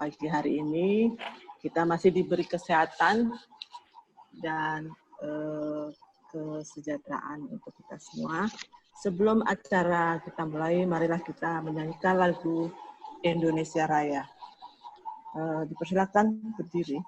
pagi hari ini. Kita masih diberi kesehatan dan kesejahteraan untuk kita semua. Sebelum acara kita mulai, marilah kita menyanyikan lagu Indonesia Raya. Dipersilakan berdiri.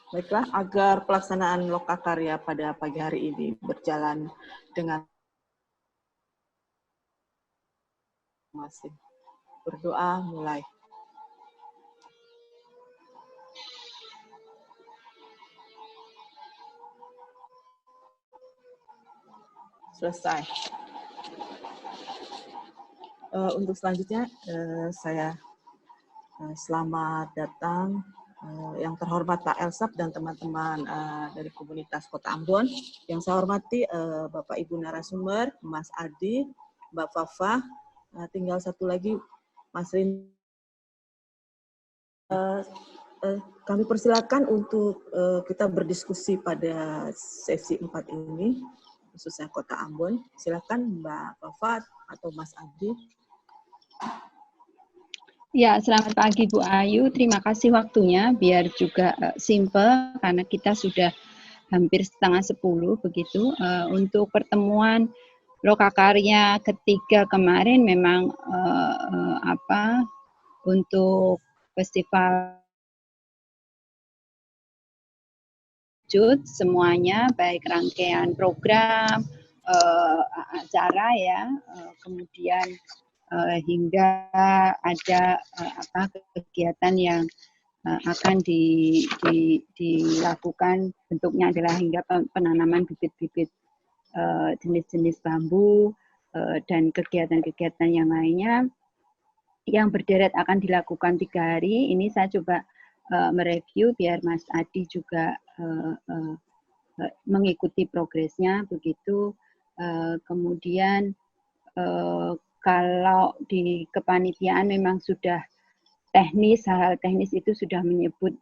Baiklah, agar pelaksanaan Lokakarya pada pagi hari ini berjalan dengan masing. Berdoa mulai. Selesai. Untuk selanjutnya, saya selamat datang yang terhormat Pak Elsap dan teman-teman dari komunitas Kota Ambon. Yang saya hormati Bapak Ibu narasumber, Mas Adi, Mbak Fafa, tinggal satu lagi Mas Rin. Kami persilakan untuk kita berdiskusi pada sesi 4 ini, khususnya Kota Ambon. Silakan Mbak Fafa atau Mas Adi. Ya, selamat pagi Bu Ayu. Terima kasih waktunya. Biar juga simple karena kita sudah hampir 9:30 begitu. Untuk pertemuan Lokakarya ketiga kemarin memang untuk festival semuanya baik rangkaian program, acara ya, kemudian hingga ada kegiatan yang akan dilakukan, bentuknya adalah hingga penanaman bibit-bibit jenis-jenis bambu dan kegiatan-kegiatan yang lainnya yang berderet akan dilakukan 3 hari. Ini saya coba mereview biar Mas Adi juga mengikuti progresnya begitu. Kemudian kalau di kepanitiaan memang sudah teknis, hal-hal teknis itu sudah menyebut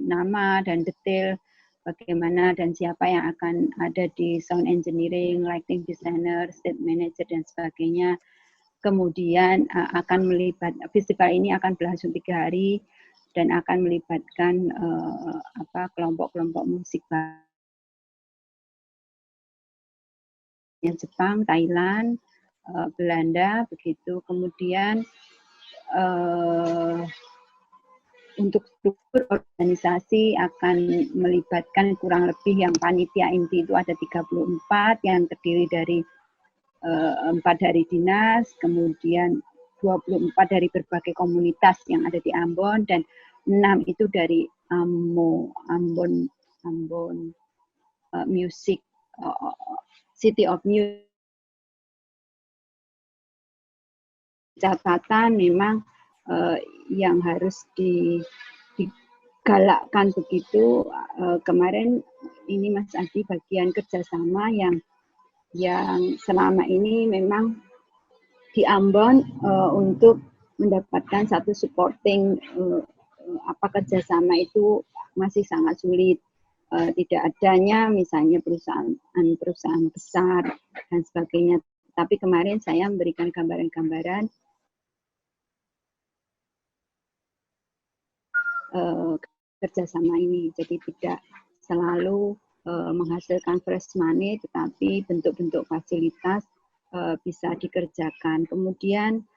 nama dan detail bagaimana dan siapa yang akan ada di sound engineering, lighting designer, stage manager dan sebagainya. Kemudian akan festival ini akan berlangsung 3 hari dan akan melibatkan kelompok-kelompok musik Jepang, Thailand, Belanda begitu. Kemudian untuk struktur organisasi akan melibatkan kurang lebih yang panitia inti itu ada 34 yang terdiri dari 4 dari dinas, kemudian 24 dari berbagai komunitas yang ada di Ambon dan 6 itu dari Ambon Music City of Music catatan memang yang harus digalakkan begitu. Kemarin ini Mas Adi bagian kerjasama yang selama ini memang di Ambon untuk mendapatkan satu supporting kerjasama itu masih sangat sulit. Tidak adanya misalnya perusahaan besar dan sebagainya. Tapi kemarin saya memberikan gambaran-gambaran kerjasama ini. Jadi tidak selalu menghasilkan fresh money, tetapi bentuk-bentuk fasilitas bisa dikerjakan. Kemudian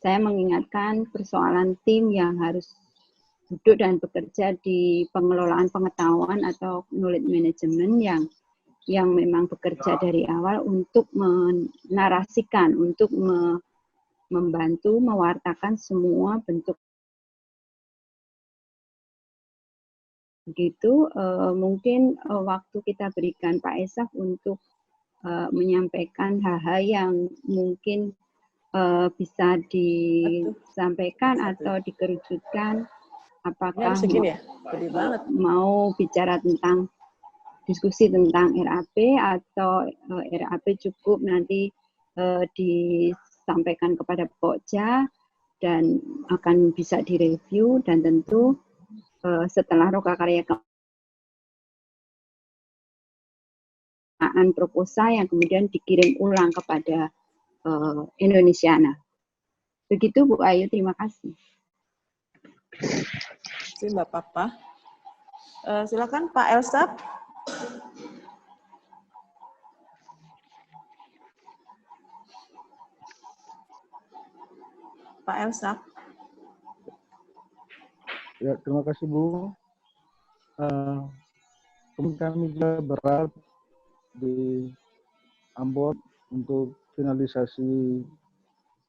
saya mengingatkan persoalan tim yang harus duduk dan bekerja di pengelolaan pengetahuan atau knowledge management yang memang bekerja dari awal untuk menarasikan, untuk membantu mewartakan semua bentuk. Begitu, mungkin waktu kita berikan Pak Esaf untuk menyampaikan hal-hal yang mungkin bisa disampaikan atau dikerucutkan. Apakah mau bicara tentang diskusi tentang RAP atau RAP cukup nanti disampaikan kepada Pokja dan akan bisa direview, dan tentu setelah Rokakarya proposal yang kemudian dikirim ulang kepada Indonesiana. Begitu Bu Ayu, terima kasih. Terima kasih Mbak Papa. Silakan Pak Elsap. Pak Elsap. Ya, terima kasih Bu. Kami juga berat di Ambon untuk finalisasi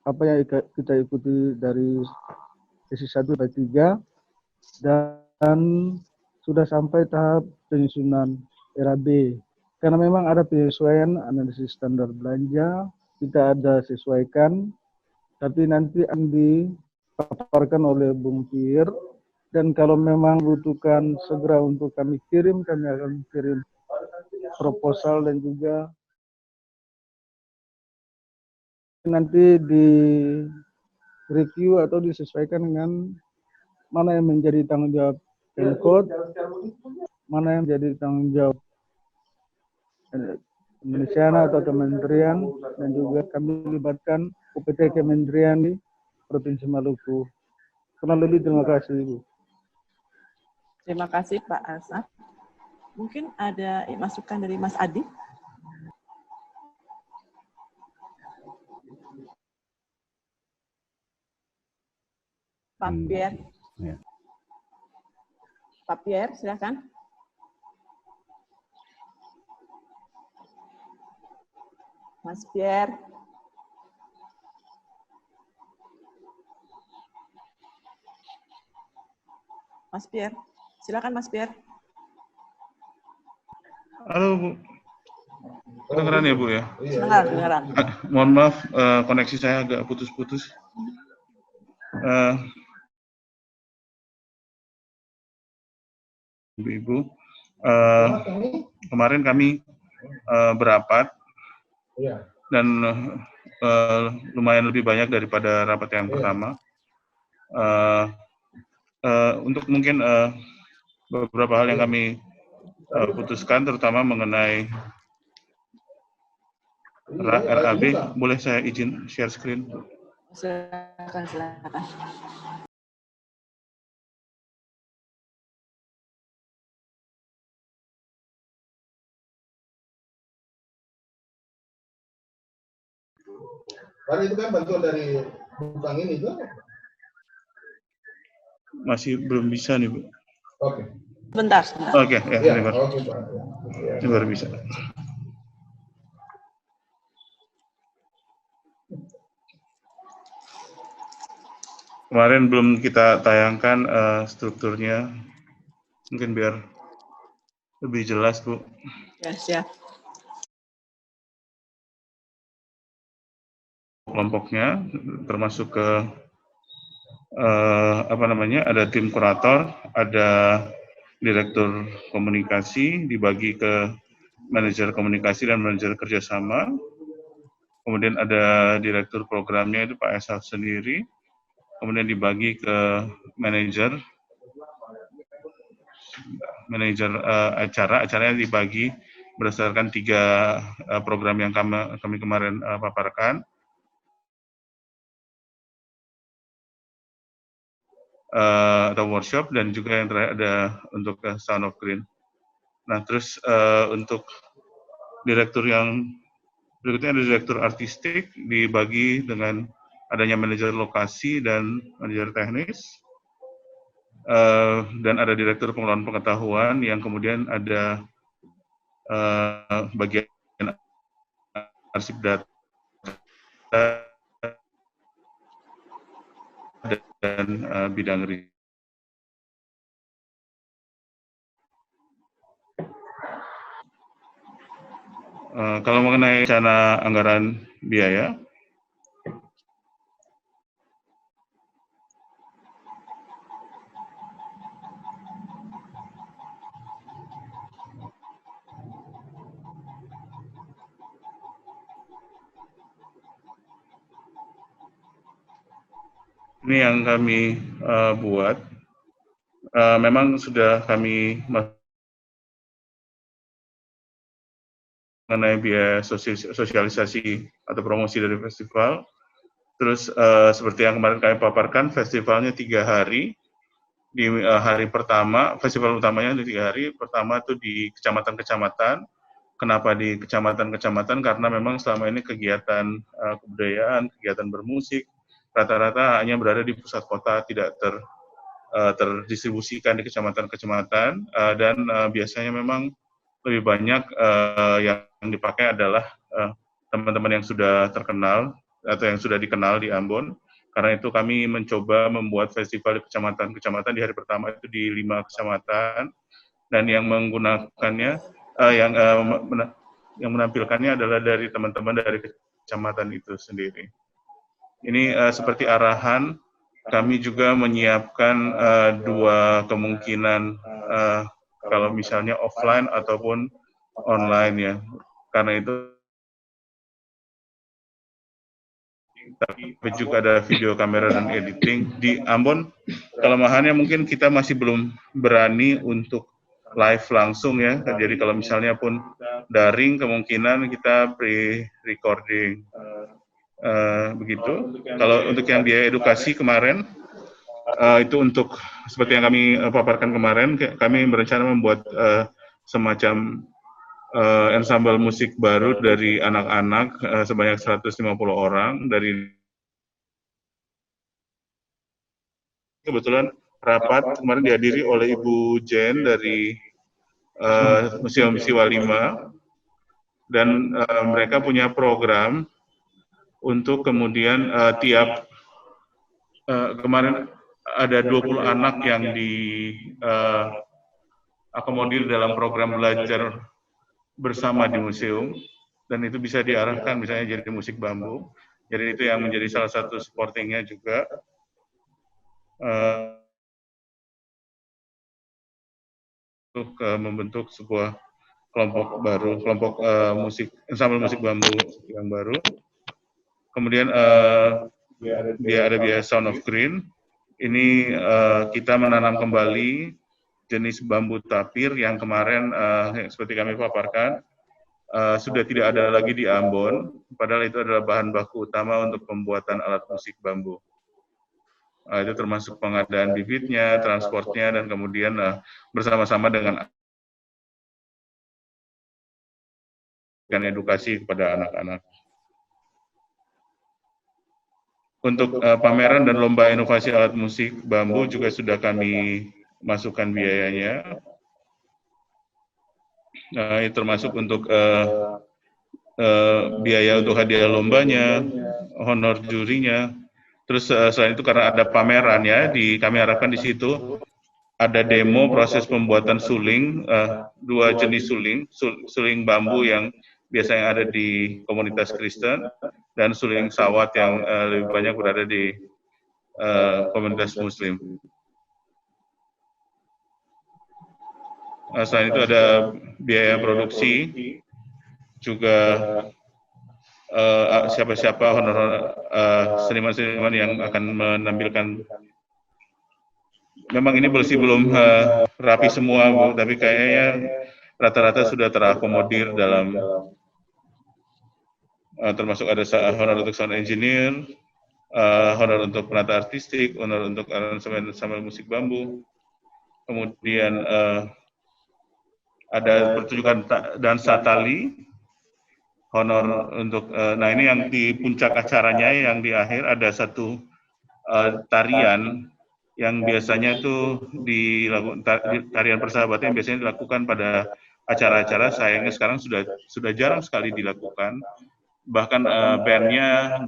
apa yang kita ikuti dari sesi 1 sampai 3, dan sudah sampai tahap penyusunan RAB. Karena memang ada penyesuaian analisis standar belanja, kita ada sesuaikan, tapi nanti akan dipaparkan oleh Bung Fir, dan kalau memang butuhkan segera untuk kami akan kirim proposal dan juga nanti di review atau disesuaikan dengan mana yang menjadi tanggung jawab Pemkot, mana yang menjadi tanggung jawab Indonesiana atau kementerian, dan juga kami libatkan UPT Kementerian di Provinsi Maluku. Kurang lebih terima kasih Ibu. Terima kasih Pak Elsap. Mungkin ada masukan dari Mas Adi. Pak Pierre. Ya. Pak Pierre, silakan. Mas Pierre. Mas Pierre, silakan Mas Pierre. Halo Bu. Kedengeran ya Bu ya? Kedengeran. Mohon maaf, koneksi saya agak putus-putus. Ibu, kemarin kami berapat dan lumayan lebih banyak daripada rapat yang pertama. Untuk mungkin beberapa hal yang kami putuskan, terutama mengenai RAB, boleh saya izin share screen? Silakan. Karena itu kan bantuan dari hutang ini tuh. Masih belum bisa nih Bu. Oke. Bentar. Oke, ya, Ya, ini baru. oke, Pak. Ini baru bisa. Kemarin belum kita tayangkan strukturnya, mungkin biar lebih jelas Bu. Ya, siap. kelompoknya, termasuk ke ada tim kurator, ada direktur komunikasi, dibagi ke manajer komunikasi dan manajer kerjasama. Kemudian ada direktur programnya itu Pak Esaf sendiri. Kemudian dibagi ke manajer acaranya dibagi berdasarkan 3 program yang kami kemarin paparkan. Atau workshop, dan juga yang terakhir ada untuk Sound of Green. Nah, terus untuk direktur yang berikutnya ada direktur artistik, dibagi dengan adanya manajer lokasi dan manajer teknis, dan ada direktur pengelolaan pengetahuan yang kemudian ada bagian arsip data dan bidang riset. Kalau mengenai rencana anggaran biaya, ini yang kami buat, memang sudah kami mengenai biaya sosialisasi atau promosi dari festival. Terus seperti yang kemarin kami paparkan, festivalnya 3 hari. Di hari pertama, festival utamanya di 3 hari. Pertama itu di kecamatan-kecamatan. Kenapa di kecamatan-kecamatan? Karena memang selama ini kegiatan kebudayaan, kegiatan bermusik, rata-rata hanya berada di pusat kota, tidak terdistribusikan di kecamatan-kecamatan, dan biasanya memang lebih banyak yang dipakai adalah teman-teman yang sudah terkenal atau yang sudah dikenal di Ambon. Karena itu kami mencoba membuat festival di kecamatan-kecamatan di hari pertama itu di 5 kecamatan, dan yang menggunakannya yang menampilkannya adalah dari teman-teman dari kecamatan itu sendiri. Ini seperti arahan. Kami juga menyiapkan 2 kemungkinan kalau misalnya offline ataupun online ya. Karena itu tapi juga ada video kamera dan editing. Di Ambon kelemahannya mungkin kita masih belum berani untuk live langsung ya. Jadi kalau misalnya pun daring, kemungkinan kita pre-recording. Begitu. Kalau untuk yang biaya edukasi kemarin, itu untuk seperti yang kami paparkan kemarin, kami berencana membuat semacam ensemble musik baru dari anak-anak sebanyak 150 orang. Dari kebetulan rapat kemarin dihadiri oleh Ibu Jen dari Museum Siwa 5, dan mereka punya program untuk kemudian tiap kemarin ada 20 anak yang akomodir dalam program belajar bersama di museum, dan itu bisa diarahkan misalnya jadi musik bambu. Jadi itu yang menjadi salah satu supportingnya juga. Untuk membentuk sebuah kelompok baru, kelompok musik, ensemble musik bambu yang baru. Kemudian ada biaya Sound of Green. Ini kita menanam kembali jenis bambu tapir yang kemarin seperti kami paparkan sudah tidak ada lagi di Ambon, padahal itu adalah bahan baku utama untuk pembuatan alat musik bambu. Itu termasuk pengadaan bibitnya, transportnya, dan kemudian bersama-sama dengan edukasi kepada anak-anak. Untuk pameran dan lomba inovasi alat musik bambu juga sudah kami masukkan biayanya. Itu termasuk untuk biaya untuk hadiah lombanya, honor jurinya. Terus selain itu karena ada pameran ya, kami harapkan di situ ada demo proses pembuatan suling, 2 jenis suling bambu yang biasanya ada di komunitas Kristen, dan suling sawat yang lebih banyak berada di komunitas Muslim. Selain itu ada biaya produksi, juga siapa-siapa honor seniman-seniman yang akan menampilkan. Memang ini belum rapi semua, Bu, tapi kayaknya rata-rata sudah terakomodir dalam termasuk ada honor untuk sound engineer, honor untuk penata artistik, honor untuk aransemen ensemble musik bambu, kemudian ada pertunjukan dansa tali, honor untuk, nah ini yang di puncak acaranya, yang di akhir ada satu tarian yang biasanya itu dilakukan, tarian persahabatan yang biasanya dilakukan pada acara-acara, sayangnya sekarang sudah jarang sekali dilakukan. Bahkan bandnya,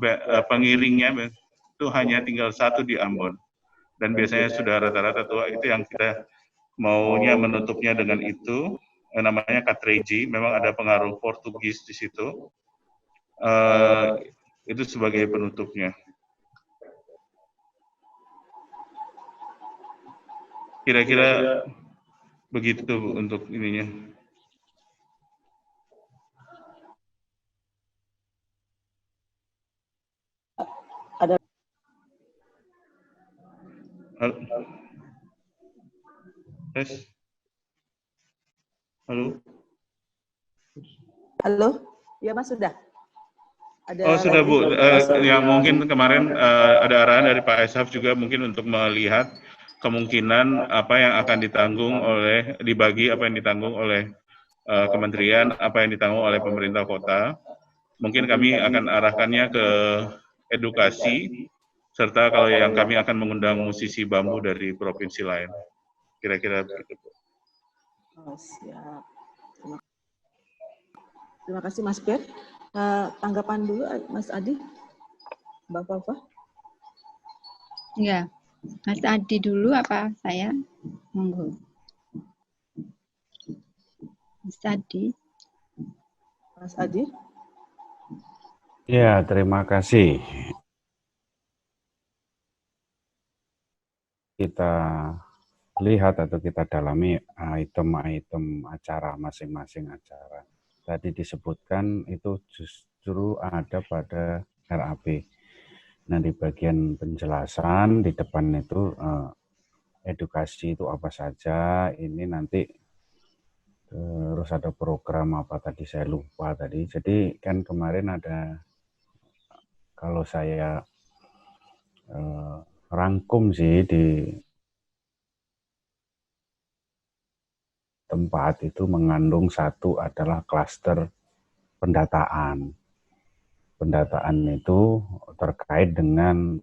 pengiringnya itu hanya tinggal satu di Ambon. Dan biasanya sudah rata-rata tua, itu yang kita maunya menutupnya dengan itu, namanya Katreji, memang ada pengaruh Portugis di situ, itu sebagai penutupnya. Kira-kira begitu untuk ininya. Ada. Halo. Tes. Halo. Halo, ya Mas sudah. Ada Oh sudah Bu, yang mungkin kemarin ada arahan dari Pak Eshaf juga mungkin untuk melihat kemungkinan apa yang akan ditanggung oleh, dibagi apa yang ditanggung oleh kementerian, apa yang ditanggung oleh pemerintah kota. Mungkin kami akan arahkannya ke edukasi, serta kalau yang kami akan mengundang musisi bambu dari provinsi lain. Kira-kira begitu. Oh, siap. Terima kasih Mas Per. Tanggapan dulu Mas Adi, Mbak Fafa. Ya, Mas Adi dulu apa saya? Monggo. Mas Adi. Mas Adi. Ya, terima kasih. Kita lihat atau kita dalami item-item acara, masing-masing acara. Tadi disebutkan itu justru ada pada RAP. Nah, di bagian penjelasan, di depan itu edukasi itu apa saja, ini nanti terus ada program apa tadi, saya lupa tadi. Jadi kan kemarin ada, kalau saya rangkum sih di tempat itu mengandung satu adalah klaster pendataan. Pendataan itu terkait dengan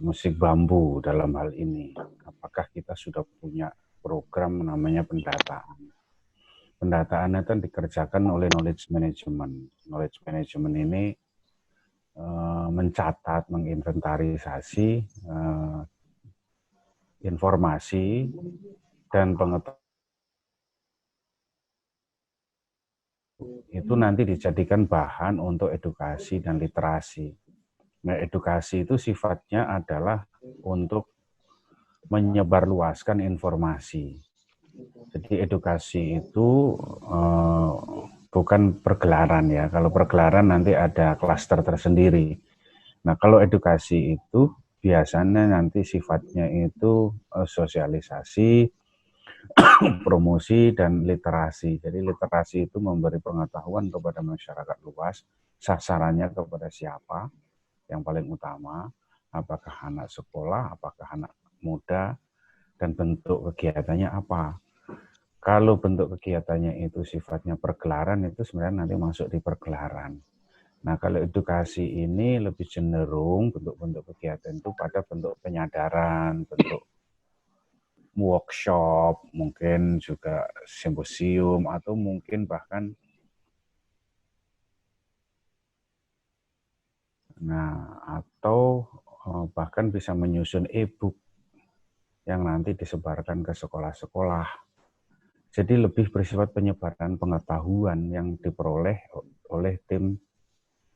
musik bambu dalam hal ini. Apakah kita sudah punya program namanya pendataan? Pendataan itu dikerjakan oleh knowledge management. Knowledge management ini mencatat, menginventarisasi informasi dan pengetahuan itu nanti dijadikan bahan untuk edukasi dan literasi. Nah, edukasi itu sifatnya adalah untuk menyebarluaskan informasi. Jadi edukasi itu bukan pergelaran ya. Kalau pergelaran nanti ada klaster tersendiri. Nah, kalau edukasi itu biasanya nanti sifatnya itu sosialisasi, promosi, dan literasi. Jadi literasi itu memberi pengetahuan kepada masyarakat luas, sasarannya kepada siapa, yang paling utama, apakah anak sekolah, apakah anak muda, dan bentuk kegiatannya apa. Kalau bentuk kegiatannya itu sifatnya pergelaran, itu sebenarnya nanti masuk di pergelaran. Nah, kalau edukasi ini lebih cenderung bentuk-bentuk kegiatan itu pada bentuk penyadaran, bentuk workshop, mungkin juga simposium, atau mungkin bahkan bahkan bisa menyusun e-book yang nanti disebarkan ke sekolah-sekolah. Jadi lebih bersifat penyebaran pengetahuan yang diperoleh oleh tim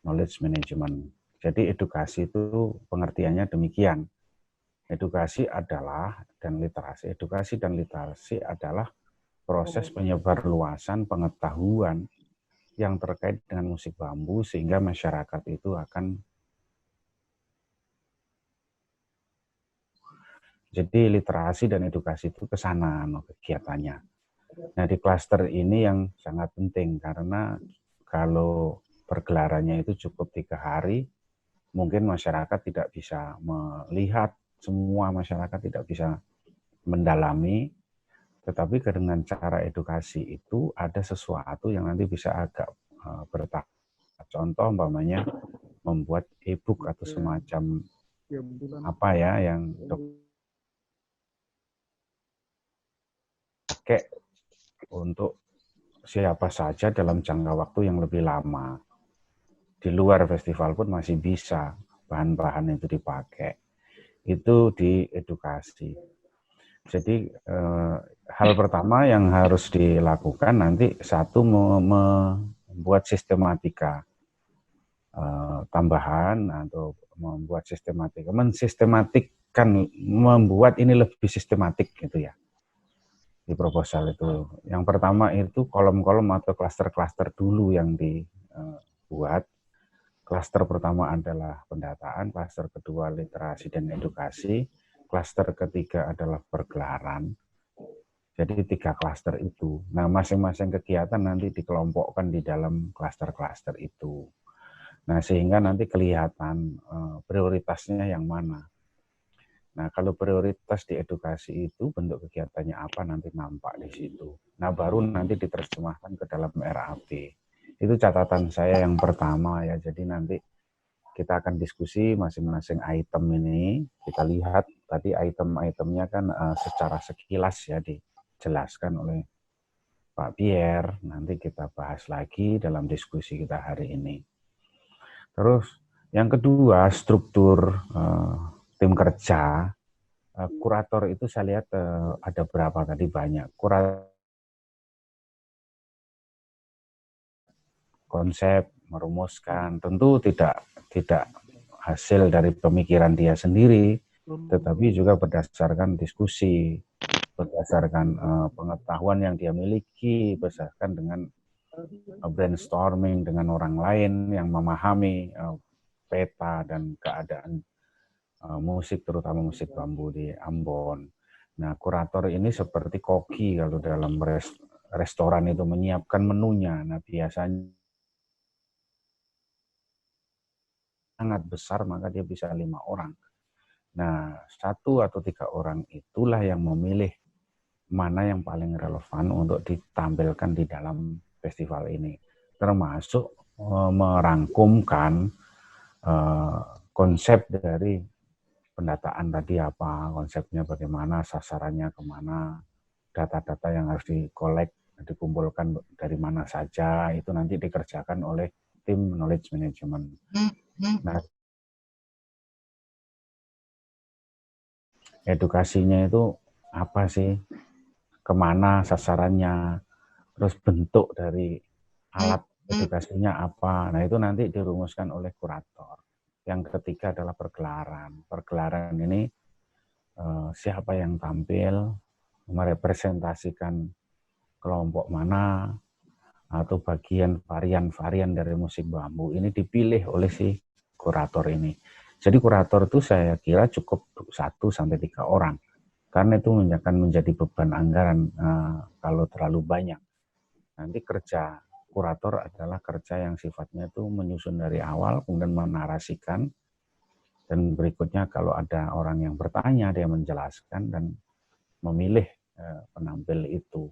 knowledge management. Jadi edukasi itu pengertiannya demikian. Edukasi dan literasi adalah proses penyebarluasan pengetahuan yang terkait dengan musik bambu sehingga masyarakat itu akan, jadi literasi dan edukasi itu ke sana kegiatannya. Nah, di klaster ini yang sangat penting karena kalau pergelarannya itu cukup 3 hari, mungkin masyarakat tidak bisa melihat, semua masyarakat tidak bisa mendalami, tetapi dengan cara edukasi itu ada sesuatu yang nanti bisa agak bertahap. Contoh umpamanya membuat e-book atau semacam apa ya yang pakai untuk siapa saja dalam jangka waktu yang lebih lama. Di luar festival pun masih bisa bahan-bahan itu dipakai. Itu di edukasi. Jadi hal pertama yang harus dilakukan nanti satu membuat sistematika tambahan atau membuat sistematika, mensistematikkan, membuat ini lebih sistematik gitu ya di proposal itu. Yang pertama itu kolom-kolom atau klaster-klaster dulu yang dibuat. Klaster pertama adalah pendataan, klaster kedua literasi dan edukasi, klaster ketiga adalah pergelaran. Jadi 3 klaster itu. Nah, masing-masing kegiatan nanti dikelompokkan di dalam klaster-klaster itu. Nah, sehingga nanti kelihatan prioritasnya yang mana. Nah, kalau prioritas di edukasi itu bentuk kegiatannya apa nanti nampak di situ. Nah, baru nanti diterjemahkan ke dalam RAP. Itu catatan saya yang pertama ya. Jadi nanti kita akan diskusi masing-masing item ini. Kita lihat tadi item-itemnya kan secara sekilas ya dijelaskan oleh Pak Pierre. Nanti kita bahas lagi dalam diskusi kita hari ini. Terus yang kedua, struktur tim kerja. Kurator itu saya lihat ada berapa tadi, banyak. Konsep, merumuskan, tentu tidak hasil dari pemikiran dia sendiri, tetapi juga berdasarkan diskusi, berdasarkan pengetahuan yang dia miliki, berdasarkan dengan brainstorming dengan orang lain yang memahami peta dan keadaan musik, terutama musik bambu di Ambon. Nah, kurator ini seperti koki kalau dalam restoran itu menyiapkan menunya. Nah, biasanya sangat besar, maka dia bisa 5 orang. Nah, 1 atau 3 orang itulah yang memilih mana yang paling relevan untuk ditampilkan di dalam festival ini. Termasuk merangkumkan konsep dari pendataan tadi apa, konsepnya bagaimana, sasarannya kemana, data-data yang harus dikolek, dikumpulkan dari mana saja, itu nanti dikerjakan oleh tim knowledge management. Nah, edukasinya itu apa sih, kemana sasarannya, terus bentuk dari alat edukasinya apa, nah itu nanti dirumuskan oleh kurator. Yang ketiga adalah pergelaran. Pergelaran ini siapa yang tampil, merepresentasikan kelompok mana, atau bagian varian-varian dari musik bambu ini dipilih oleh si kurator ini. Jadi kurator itu saya kira cukup 1-3 orang, karena itu akan menjadi beban anggaran kalau terlalu banyak. Nanti kerja kurator adalah kerja yang sifatnya itu menyusun dari awal, kemudian menarasikan, dan berikutnya kalau ada orang yang bertanya, dia menjelaskan dan memilih penampil itu.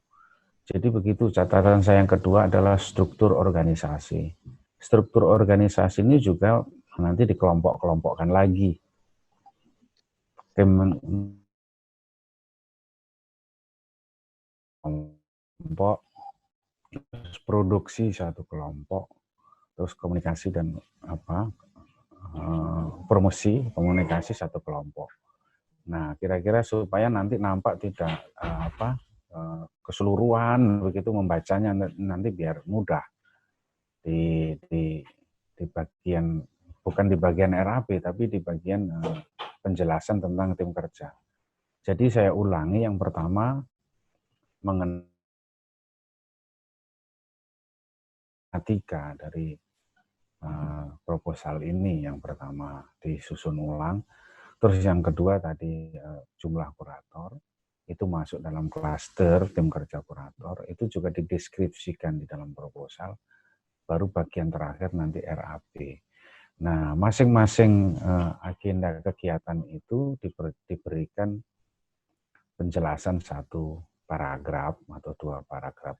Jadi begitu. Catatan saya yang kedua adalah struktur organisasi. Struktur organisasi ini juga nanti dikelompok-kelompokkan lagi. Kelompok, produksi satu kelompok, terus komunikasi dan promosi, komunikasi satu kelompok. Nah, kira-kira supaya nanti nampak tidak keseluruhan begitu membacanya nanti biar mudah di bagian, bukan di bagian RAP tapi di bagian penjelasan tentang tim kerja. Jadi saya ulangi, yang pertama mengenai tiga dari proposal ini, yang pertama disusun ulang, terus yang kedua tadi jumlah kurator itu masuk dalam klaster tim kerja kurator, itu juga dideskripsikan di dalam proposal, baru bagian terakhir nanti RAP. Nah, masing-masing agenda kegiatan itu diberikan penjelasan satu paragraf atau 2 paragraf.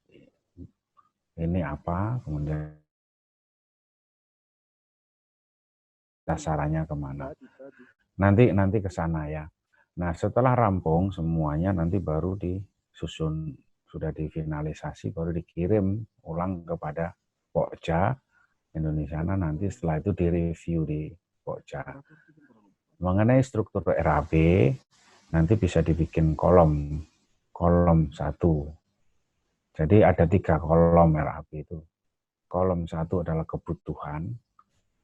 Ini apa, kemudian sasarannya kemana. Nanti ke sana ya. Nah, setelah rampung semuanya nanti baru disusun, sudah difinalisasi, baru dikirim ulang kepada Pokja Indonesia. Nanti setelah itu direview di Pokja. Mengenai struktur RAP, nanti bisa dibikin kolom 1. Jadi ada 3 kolom RAP itu. Kolom 1 adalah kebutuhan,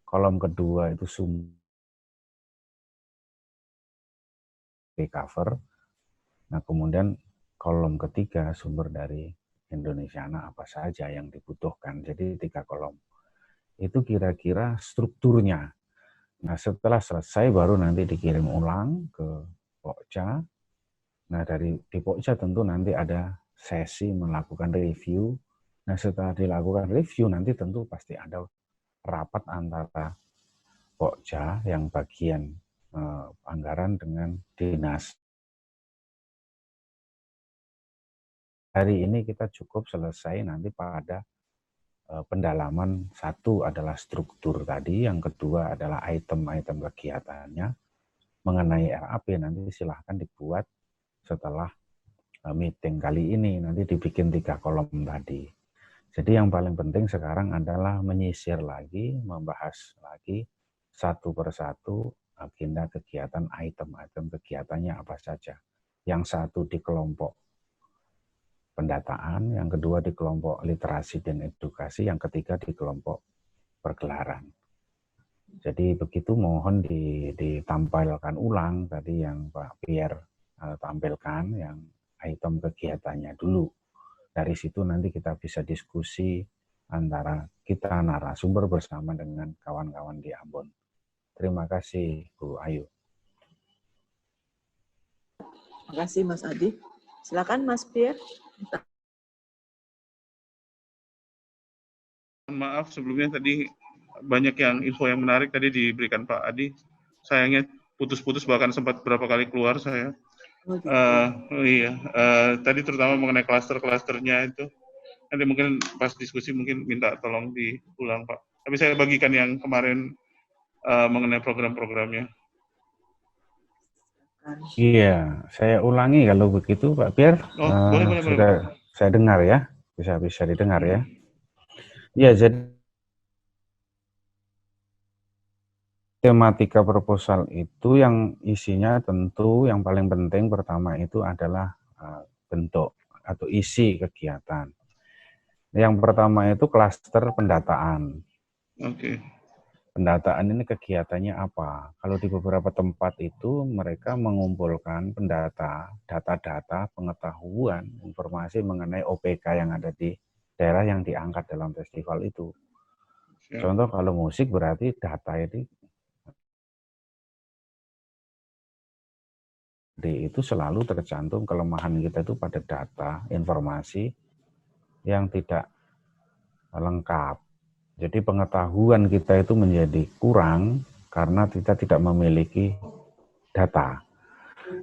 kolom kedua itu sumber cover. Nah, kemudian kolom ketiga sumber dari Indonesia apa saja yang dibutuhkan. Jadi 3 kolom. Itu kira-kira strukturnya. Nah, setelah selesai baru nanti dikirim ulang ke Pokja. Nah, di Pokja tentu nanti ada sesi melakukan review. Nah, setelah dilakukan review nanti tentu pasti ada rapat antara Pokja yang bagian anggaran dengan dinas. Hari ini kita cukup selesai nanti pada pendalaman. 1 adalah struktur tadi, yang kedua adalah item-item kegiatannya. Mengenai RAP nanti silahkan dibuat setelah meeting kali ini, nanti dibikin 3 kolom tadi. Jadi yang paling penting sekarang adalah menyisir lagi, membahas lagi satu persatu agenda kegiatan, item-item kegiatannya apa saja. Yang satu di kelompok pendataan, yang kedua di kelompok literasi dan edukasi, yang ketiga di kelompok pergelaran. Jadi begitu, mohon ditampilkan ulang tadi yang Pak Pierre tampilkan, yang item kegiatannya dulu. Dari situ nanti kita bisa diskusi antara kita narasumber bersama dengan kawan-kawan di Ambon. Terima kasih, Bu Ayu. Terima kasih, Mas Adi. Silakan, Mas Pierre. Maaf sebelumnya tadi banyak info yang menarik tadi diberikan Pak Adi. Sayangnya putus-putus, bahkan sempat berapa kali keluar saya. Tadi terutama mengenai klaster-klasternya itu. Nanti mungkin pas diskusi mungkin minta tolong diulang, Pak. Tapi saya bagikan yang kemarin mengenai program-programnya. Iya, saya ulangi kalau begitu, Pak Pierre. Boleh. Saya dengar ya, bisa didengar ya. Ya, jadi tematika proposal itu yang isinya tentu yang paling penting pertama itu adalah bentuk atau isi kegiatan. Yang pertama itu klaster pendataan. Oke. Pendataan ini kegiatannya apa? Kalau di beberapa tempat itu mereka mengumpulkan data-data, pengetahuan, informasi mengenai OPK yang ada di daerah yang diangkat dalam festival itu. Siap. Contoh kalau musik berarti data itu selalu tercantum kelemahan kita itu pada data, informasi yang tidak lengkap. Jadi pengetahuan kita itu menjadi kurang karena kita tidak memiliki data.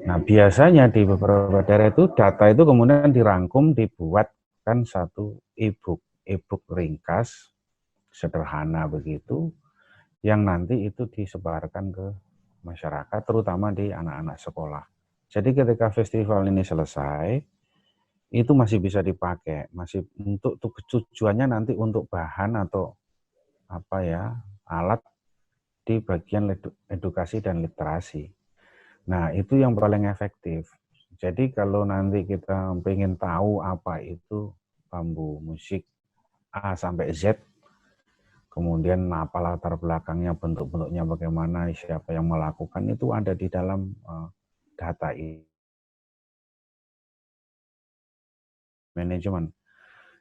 Nah, biasanya di beberapa daerah itu data itu kemudian dirangkum, dibuatkan satu e-book ringkas, sederhana begitu, yang nanti itu disebarkan ke masyarakat, terutama di anak-anak sekolah. Jadi ketika festival ini selesai, itu masih bisa dipakai, masih untuk tujuannya nanti untuk bahan atau alat di bagian edukasi dan literasi. Nah, itu yang paling efektif. Jadi kalau nanti kita pengen tahu apa itu bambu musik A sampai Z, kemudian apa latar belakangnya, bentuk-bentuknya bagaimana, siapa yang melakukan, itu ada di dalam data ini. Manajemen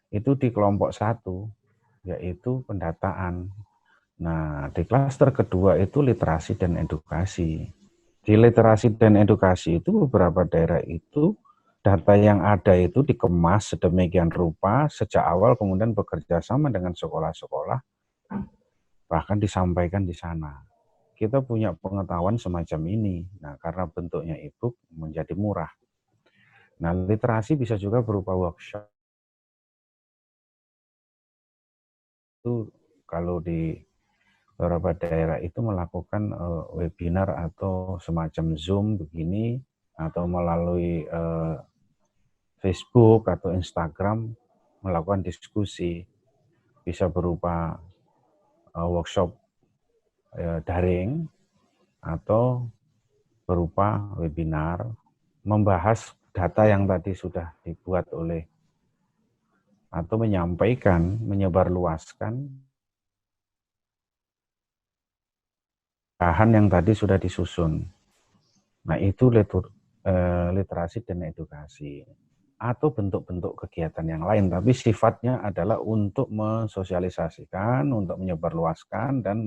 itu di kelompok 1, yaitu pendataan. Nah, di klaster kedua itu literasi dan edukasi. Di literasi dan edukasi itu beberapa daerah itu data yang ada itu dikemas sedemikian rupa sejak awal, kemudian bekerja sama dengan sekolah-sekolah, bahkan disampaikan di sana. Kita punya pengetahuan semacam ini. Nah, karena bentuknya e-book menjadi murah. Nah, literasi bisa juga berupa workshop. Itu kalau di beberapa daerah itu melakukan webinar atau semacam Zoom begini, atau melalui Facebook atau Instagram melakukan diskusi, bisa berupa workshop daring atau berupa webinar, membahas data yang tadi sudah dibuat oleh atau menyampaikan, menyebarluaskan bahan yang tadi sudah disusun. Nah, itu literasi dan edukasi. Atau bentuk-bentuk kegiatan yang lain, tapi sifatnya adalah untuk mensosialisasikan, untuk menyebarluaskan, dan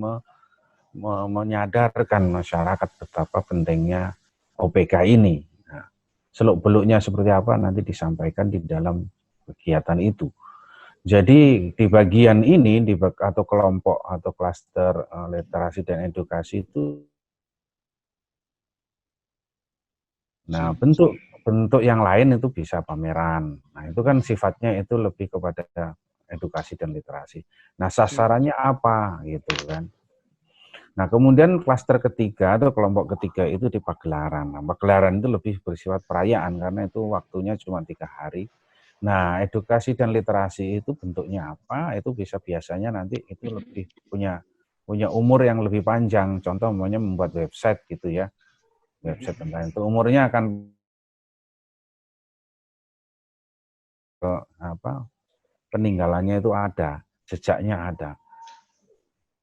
menyadarkan masyarakat betapa pentingnya OPK ini. Nah, seluk-beluknya seperti apa nanti disampaikan di dalam kegiatan itu. Jadi di bagian ini, atau kelompok atau klaster literasi dan edukasi itu, nah bentuk yang lain itu bisa pameran. Nah itu kan sifatnya itu lebih kepada edukasi dan literasi. Nah sasarannya apa gitu kan. Nah kemudian klaster ketiga atau kelompok ketiga itu di pagelaran. Nah pagelaran itu lebih bersifat perayaan karena itu waktunya cuma 3 hari. Nah edukasi dan literasi itu bentuknya apa? Itu bisa biasanya nanti itu lebih punya umur yang lebih panjang. Contoh namanya membuat website gitu ya. Website tentang itu umurnya akan peninggalannya itu ada, jejaknya ada.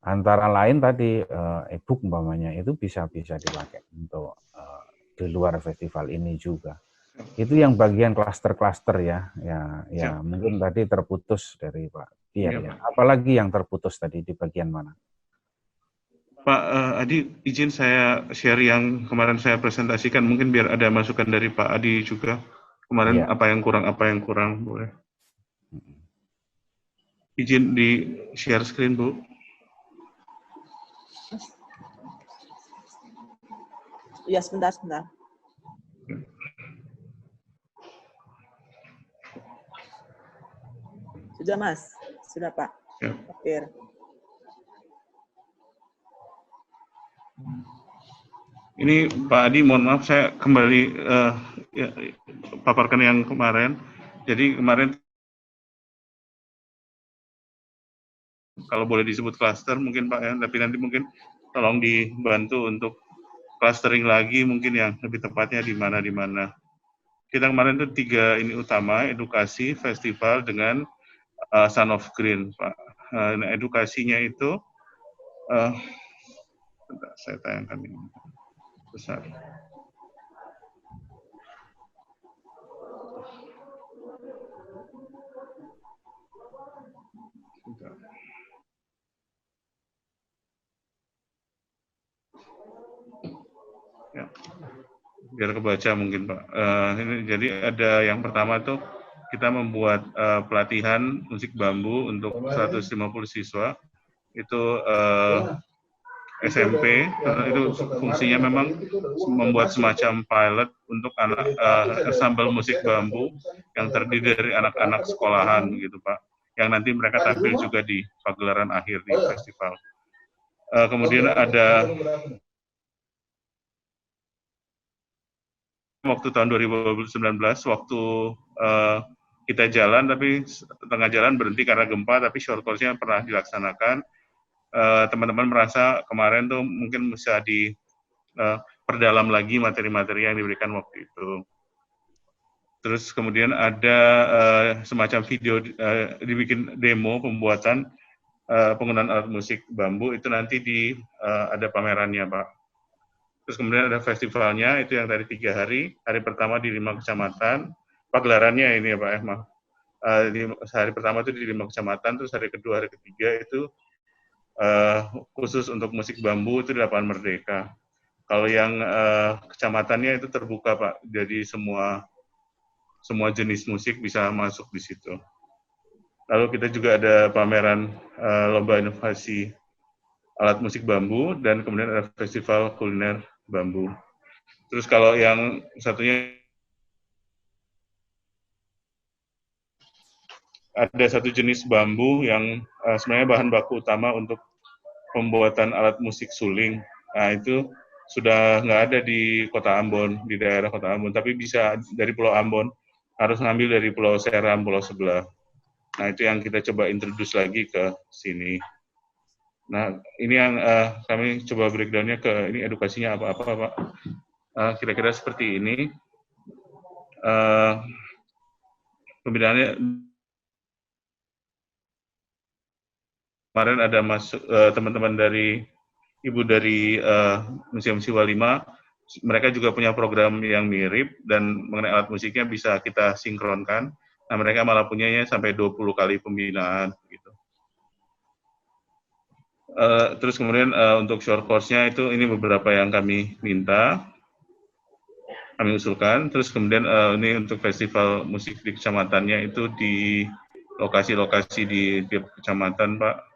Antara lain tadi e-book umpamanya itu bisa dipakai untuk di luar festival ini juga. Itu yang bagian klaster-klaster ya. Ya mungkin tadi terputus dari Pak Pierre ya. Apalagi yang terputus tadi di bagian mana? Pak Adi, izin saya share yang kemarin saya presentasikan, mungkin biar ada masukan dari Pak Adi juga. Kemarin apa yang kurang, boleh. Izin di share screen, Bu. Ya, sebentar. Sudah, Mas? Sudah, Pak? Ya. Oke. Ini Pak Adi, mohon maaf saya kembali paparkan yang kemarin. Jadi kemarin kalau boleh disebut klaster mungkin Pak ya, tapi nanti mungkin tolong dibantu untuk clustering lagi mungkin yang lebih tepatnya di mana. Kita kemarin itu 3 ini utama, edukasi, festival dengan Sun of Green, Pak. Nah, edukasinya itu saya tayangkan ini besar. Ya, biar kebaca mungkin Pak. Ini jadi ada yang pertama tuh kita membuat pelatihan musik bambu untuk 150 siswa. Itu SMP, itu fungsinya memang membuat semacam pilot untuk anak ensemble musik bambu yang terdiri dari anak-anak sekolahan gitu Pak, yang nanti mereka tampil juga di pagelaran akhir di festival. Kemudian ada waktu tahun 2019, waktu kita jalan tapi tengah jalan berhenti karena gempa, tapi short course-nya pernah dilaksanakan. Teman-teman merasa kemarin tuh mungkin bisa diperdalam lagi materi-materi yang diberikan waktu itu. Terus kemudian ada semacam video, dibikin demo pembuatan penggunaan alat musik bambu, itu nanti ada pamerannya, Pak. Terus kemudian ada festivalnya, itu yang tadi 3 hari. Hari pertama di 5 kecamatan, pagelarannya ini ya Pak Ehma. Hari pertama itu di 5 kecamatan, terus hari kedua, hari ketiga itu khusus untuk musik bambu itu di Lapangan Merdeka. Kalau yang kecamatannya itu terbuka Pak, jadi semua jenis musik bisa masuk di situ. Lalu kita juga ada pameran lomba inovasi alat musik bambu, dan kemudian ada festival kuliner bambu. Terus kalau yang satunya, ada satu jenis bambu yang sebenarnya bahan baku utama untuk pembuatan alat musik suling. Nah itu sudah nggak ada di Kota Ambon, di daerah Kota Ambon, tapi bisa dari Pulau Ambon, harus ngambil dari Pulau Seram, pulau sebelah. Nah itu yang kita coba introduce lagi ke sini. Nah ini yang kami coba breakdown-nya ke ini edukasinya apa-apa Pak. Kira-kira seperti ini. Pembinaannya kemarin ada masuk teman-teman dari Ibu dari Museum Siwa 5, mereka juga punya program yang mirip, dan mengenai alat musiknya bisa kita sinkronkan. Nah, mereka malah punyanya sampai 20 kali pembinaan. Gitu. Terus kemudian untuk short course-nya itu ini beberapa yang kami minta, kami usulkan. Terus kemudian ini untuk festival musik di kecamatannya itu di lokasi-lokasi di tiap kecamatan, Pak.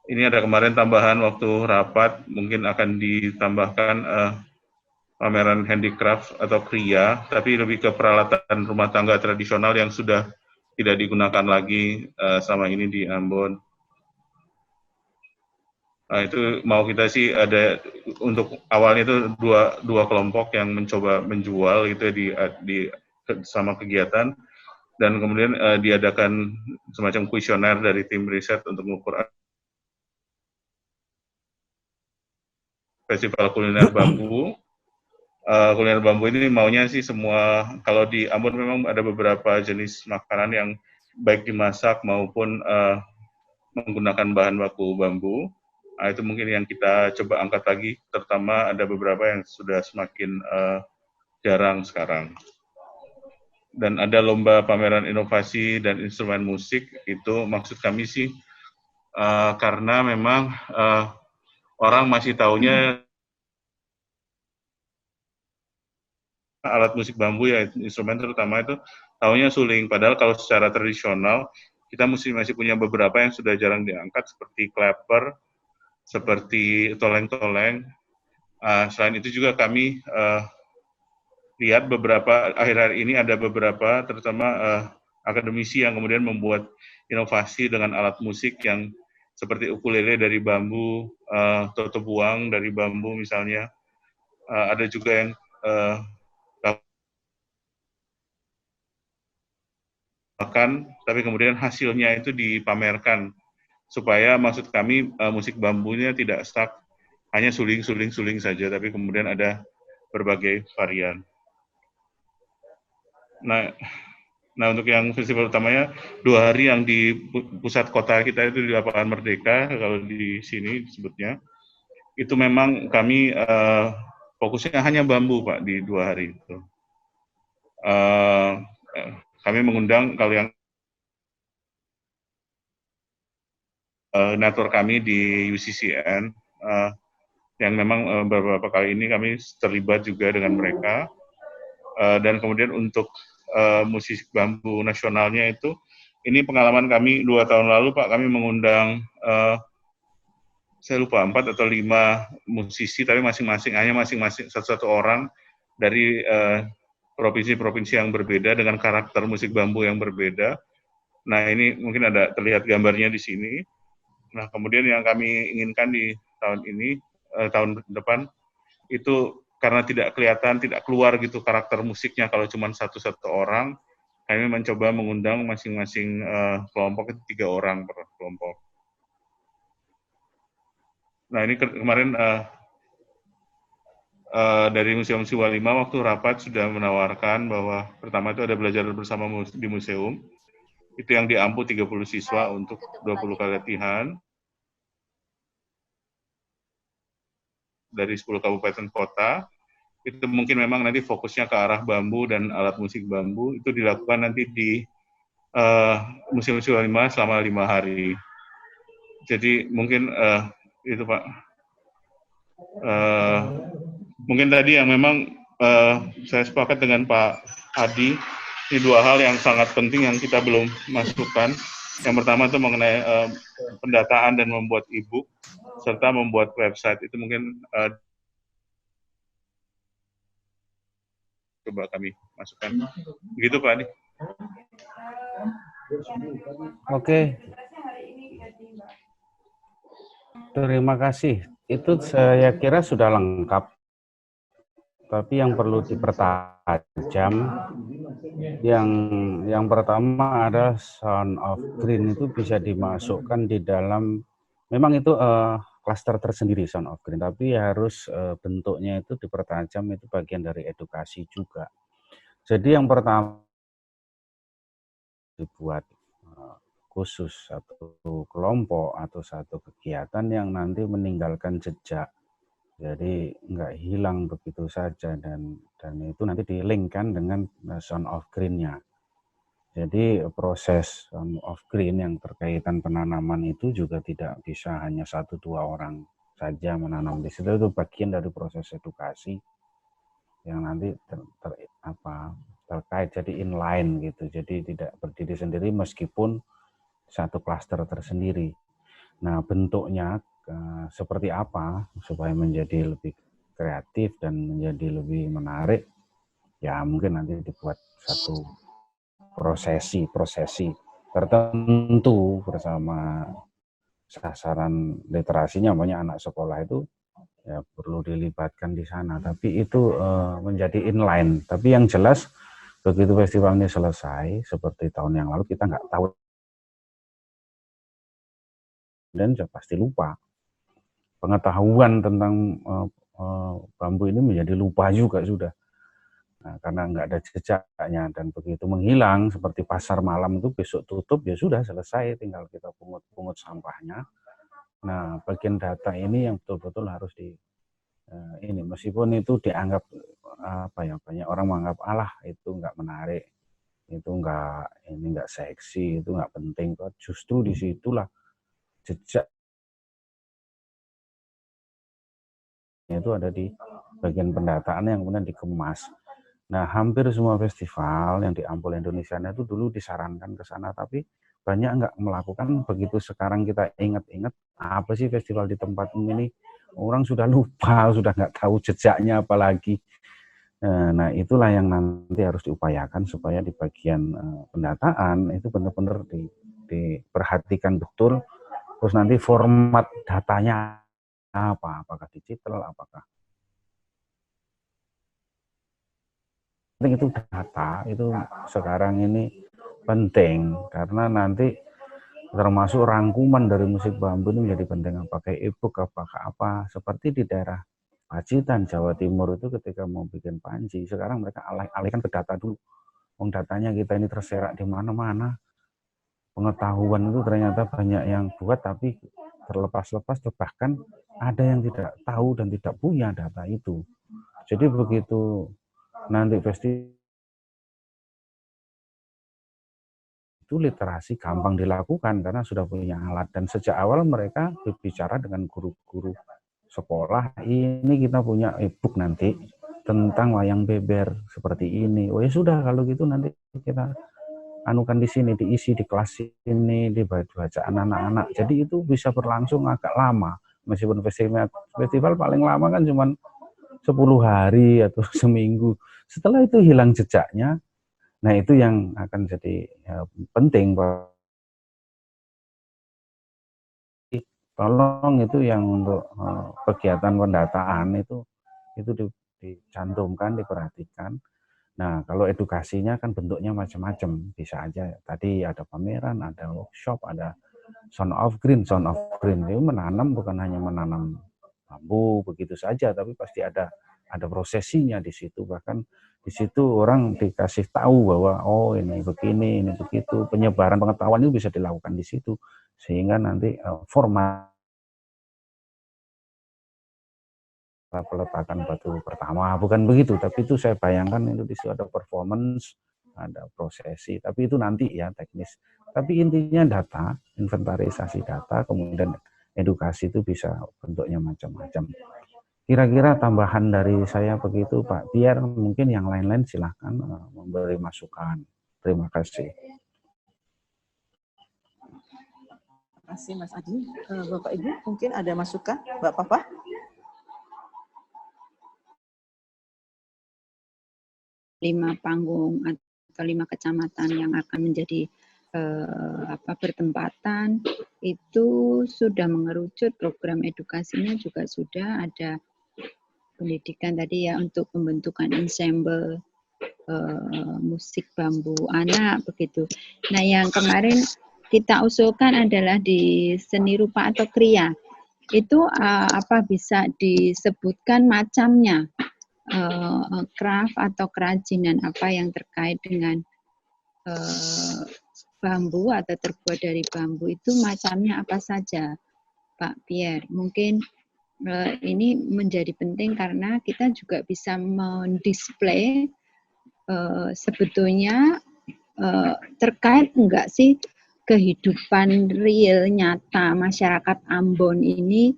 Ini ada kemarin tambahan waktu rapat, mungkin akan ditambahkan pameran handicraft atau kriya, tapi lebih ke peralatan rumah tangga tradisional yang sudah tidak digunakan lagi selama ini di Ambon. Nah, itu mau kita sih ada untuk awalnya itu dua kelompok yang mencoba menjual gitu di sama kegiatan, dan kemudian diadakan semacam kuesioner dari tim riset untuk mengukur festival kuliner bambu. Kuliner bambu ini maunya sih semua, kalau di Ambon memang ada beberapa jenis makanan yang baik dimasak maupun menggunakan bahan baku bambu. Nah, itu mungkin yang kita coba angkat lagi, terutama ada beberapa yang sudah semakin jarang sekarang. Dan ada lomba pameran inovasi dan instrumen musik, itu maksud kami sih karena memang orang masih taunya alat musik bambu ya, instrumen terutama itu taunya suling, padahal kalau secara tradisional kita masih punya beberapa yang sudah jarang diangkat, seperti clapper, seperti toleng-toleng. Selain itu juga kami lihat beberapa akhir-akhir ini ada beberapa terutama akademisi yang kemudian membuat inovasi dengan alat musik yang seperti ukulele dari bambu, toto buang dari bambu misalnya. Ada juga yang tapi kemudian hasilnya itu dipamerkan, supaya maksud kami musik bambunya tidak stuck hanya suling saja, tapi kemudian ada berbagai varian. Nah untuk yang festival utamanya 2 hari yang di pusat kota kita itu di Lapangan Merdeka, kalau di sini disebutnya, itu memang kami fokusnya hanya bambu Pak di 2 hari itu. Kami mengundang, kalau yang nator kami di UCCN, yang memang beberapa kali ini kami terlibat juga dengan mereka, dan kemudian untuk musik bambu nasionalnya itu, ini pengalaman kami 2 tahun lalu Pak, kami mengundang saya lupa 4 atau 5 musisi, tapi hanya masing-masing satu orang dari provinsi-provinsi yang berbeda dengan karakter musik bambu yang berbeda. Nah ini mungkin ada terlihat gambarnya di sini. Nah kemudian yang kami inginkan di tahun ini, tahun depan, itu karena tidak kelihatan, tidak keluar gitu karakter musiknya kalau cuma satu orang, kami mencoba mengundang masing-masing kelompok itu 3 orang per kelompok. Nah ini kemarin dari Museum Siwa 5 waktu rapat sudah menawarkan bahwa pertama itu ada belajar bersama di museum. Itu yang diampu 30 siswa untuk 20 kali latihan dari 10 kabupaten kota. Itu mungkin memang nanti fokusnya ke arah bambu dan alat musik bambu. Itu dilakukan nanti di Museum Siwa 5 selama 5 hari. Jadi mungkin itu Pak. Mungkin tadi yang memang saya sepakat dengan Pak Adi, ini dua hal yang sangat penting yang kita belum masukkan. Yang pertama itu mengenai pendataan dan membuat e-book, serta membuat website. Itu mungkin coba kami masukkan. Begitu Pak Adi. Oke. Terima kasih. Itu saya kira sudah lengkap. Tapi yang perlu dipertajam, yang pertama adalah Sound of Green itu bisa dimasukkan di dalam, memang itu klaster tersendiri Sound of Green, tapi harus bentuknya itu dipertajam, itu bagian dari edukasi juga. Jadi yang pertama dibuat khusus satu kelompok atau satu kegiatan yang nanti meninggalkan jejak. Jadi nggak hilang begitu saja, dan itu nanti di-link-kan dengan Sound of Green-nya. Jadi proses Sound of Green yang terkaitan penanaman itu juga tidak bisa hanya 1-2 orang saja menanam di situ. Itu bagian dari proses edukasi yang nanti terkait, jadi inline gitu. Jadi tidak berdiri sendiri meskipun satu klaster tersendiri. Nah, bentuknya seperti apa supaya menjadi lebih kreatif dan menjadi lebih menarik, ya mungkin nanti dibuat satu prosesi tertentu bersama sasaran literasinya, namanya anak sekolah itu ya perlu dilibatkan di sana, tapi itu menjadi inline. Tapi yang jelas begitu festival ini selesai seperti tahun yang lalu, kita nggak tahu dan sudah pasti lupa. Pengetahuan tentang bambu ini menjadi lupa juga sudah. Nah, karena nggak ada jejaknya, dan begitu menghilang seperti pasar malam itu besok tutup, ya sudah selesai, tinggal kita pungut sampahnya. Nah, bagian data ini yang betul-betul harus ini, meskipun itu dianggap banyak orang menganggap alah itu nggak menarik, itu nggak seksi, itu nggak penting. Justru disitulah jejak itu ada di bagian pendataan yang kemudian dikemas. Nah, hampir semua festival yang di Ampol Indonesia itu dulu disarankan ke sana, tapi banyak nggak melakukan. Begitu sekarang kita ingat-ingat, apa sih festival di tempat ini, orang sudah lupa, sudah nggak tahu jejaknya apalagi. Nah, itulah yang nanti harus diupayakan supaya di bagian pendataan itu benar-benar diperhatikan betul. Terus nanti format datanya apakah digital, apakah penting. Itu data itu sekarang ini penting, karena nanti termasuk rangkuman dari musik bambu ini menjadi penting. Pakai e-book, apakah apa, seperti di daerah Pacitan, Jawa Timur itu ketika mau bikin panji, sekarang mereka alihkan ke data dulu. Datanya kita ini terserak di mana-mana. Pengetahuan itu ternyata banyak yang buat, tapi terlepas-lepas, bahkan ada yang tidak tahu dan tidak punya data itu. Jadi begitu nanti festival itu literasi gampang dilakukan karena sudah punya alat, dan sejak awal mereka berbicara dengan guru-guru sekolah, ini kita punya e-book nanti tentang wayang beber seperti ini. Oh ya sudah, kalau gitu nanti kita anukan di sini, diisi di kelas ini, dibacaan anak-anak. Jadi itu bisa berlangsung agak lama. Meskipun festival paling lama kan cuma 10 hari atau seminggu. Setelah itu hilang jejaknya. Nah, itu yang akan jadi penting. Tolong itu yang untuk kegiatan pendataan itu dicantumkan, diperhatikan. Nah, kalau edukasinya kan bentuknya macam-macam, bisa aja tadi ada pameran, ada workshop, ada Sound of Green. Sound of Green itu menanam bukan hanya menanam bambu begitu saja, tapi pasti ada ada prosesinya di situ, bahkan di situ orang dikasih tahu bahwa oh ini begini, ini begitu, penyebaran pengetahuan itu bisa dilakukan di situ, sehingga nanti format peletakan batu pertama bukan begitu, tapi itu saya bayangkan itu di situ ada performance, ada prosesi, tapi itu nanti ya teknis. Tapi intinya data, inventarisasi data, kemudian edukasi itu bisa bentuknya macam-macam. Kira-kira tambahan dari saya begitu Pak, biar mungkin yang lain-lain silahkan memberi masukan. Terima kasih. Terima kasih Mas Adi. Bapak Ibu mungkin ada masukan, Bapak-Bapak? Lima panggung atau 5 kecamatan yang akan menjadi bertempatan itu sudah mengerucut, program edukasinya juga sudah ada pendidikan tadi ya untuk pembentukan ensemble musik bambu anak begitu. Nah yang kemarin kita usulkan adalah di seni rupa atau kriya itu bisa disebutkan macamnya. Craft atau kerajinan apa yang terkait dengan bambu atau terbuat dari bambu itu macamnya apa saja, Pak Pierre? Mungkin ini menjadi penting karena kita juga bisa mendisplay sebetulnya terkait enggak sih kehidupan real nyata masyarakat Ambon ini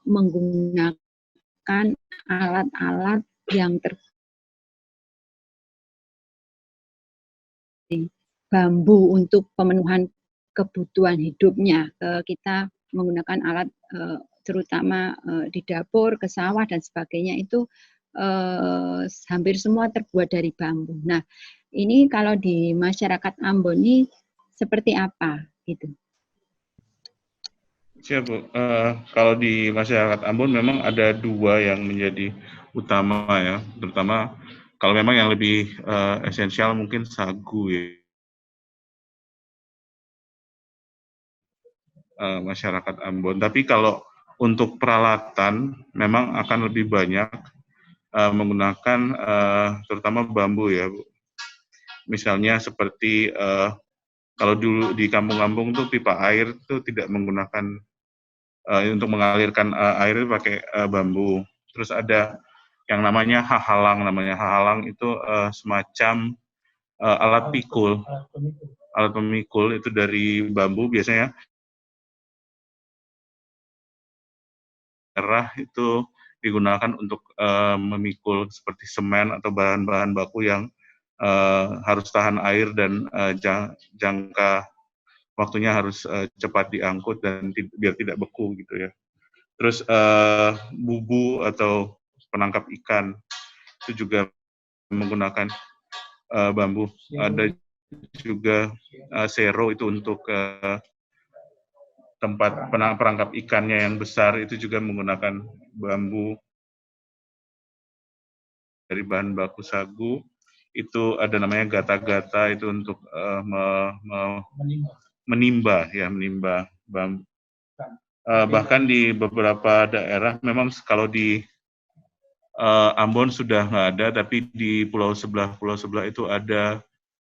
menggunakan alat-alat yang bambu untuk pemenuhan kebutuhan hidupnya. Kita menggunakan alat terutama di dapur, ke sawah dan sebagainya itu hampir semua terbuat dari bambu. Nah, ini kalau di masyarakat Ambon ini seperti apa gitu? Siap, Bu. Kalau di masyarakat Ambon memang ada 2 yang menjadi utama ya, terutama kalau memang yang lebih esensial mungkin sagu ya. Masyarakat Ambon. Tapi kalau untuk peralatan memang akan lebih banyak menggunakan terutama bambu ya, Bu. Misalnya seperti kalau dulu di kampung-kampung tuh pipa air tuh tidak menggunakan untuk mengalirkan air itu pakai bambu. Terus ada yang namanya hahalang. Namanya hahalang itu semacam alat pikul. Alat pemikul itu dari bambu biasanya. Merah itu digunakan untuk memikul seperti semen atau bahan-bahan baku yang harus tahan air dan jangka waktunya harus cepat diangkut dan biar tidak beku gitu ya. Terus bubu atau penangkap ikan itu juga menggunakan bambu. Ada juga sero itu untuk tempat perangkap ikannya yang besar itu juga menggunakan bambu. Dari bahan baku sagu itu ada namanya gata-gata itu untuk menimba bambu. Bahkan di beberapa daerah memang kalau di Ambon sudah nggak ada, tapi di pulau sebelah itu ada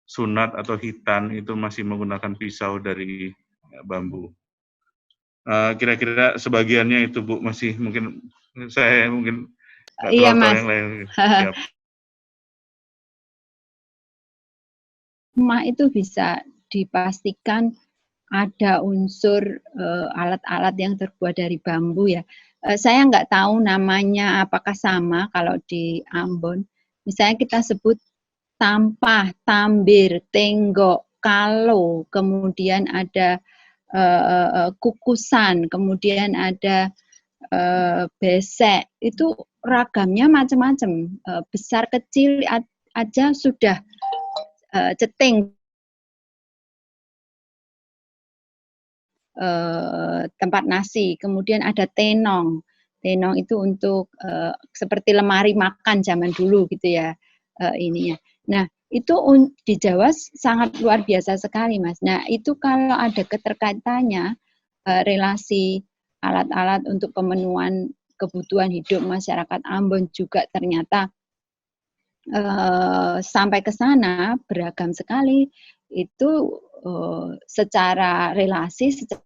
sunat atau hitan itu masih menggunakan pisau dari bambu. Kira-kira sebagiannya itu Bu, masih mungkin saya mungkin nggak terlalu tahu yang lain. Siap. Rumah itu bisa dipastikan ada unsur alat-alat yang terbuat dari bambu ya. Saya nggak tahu namanya apakah sama kalau di Ambon. Misalnya kita sebut tampah, tambir, tenggok, kalo, kemudian ada kukusan, kemudian ada besek. Itu ragamnya macam-macam. Besar kecil aja sudah ceting tempat nasi, kemudian ada tenong. Tenong itu untuk seperti lemari makan zaman dulu gitu ya ininya. Nah itu di Jawa sangat luar biasa sekali Mas. Nah itu kalau ada keterkaitannya relasi alat-alat untuk pemenuhan kebutuhan hidup masyarakat Ambon juga ternyata sampai ke sana beragam sekali, itu secara relasi, secara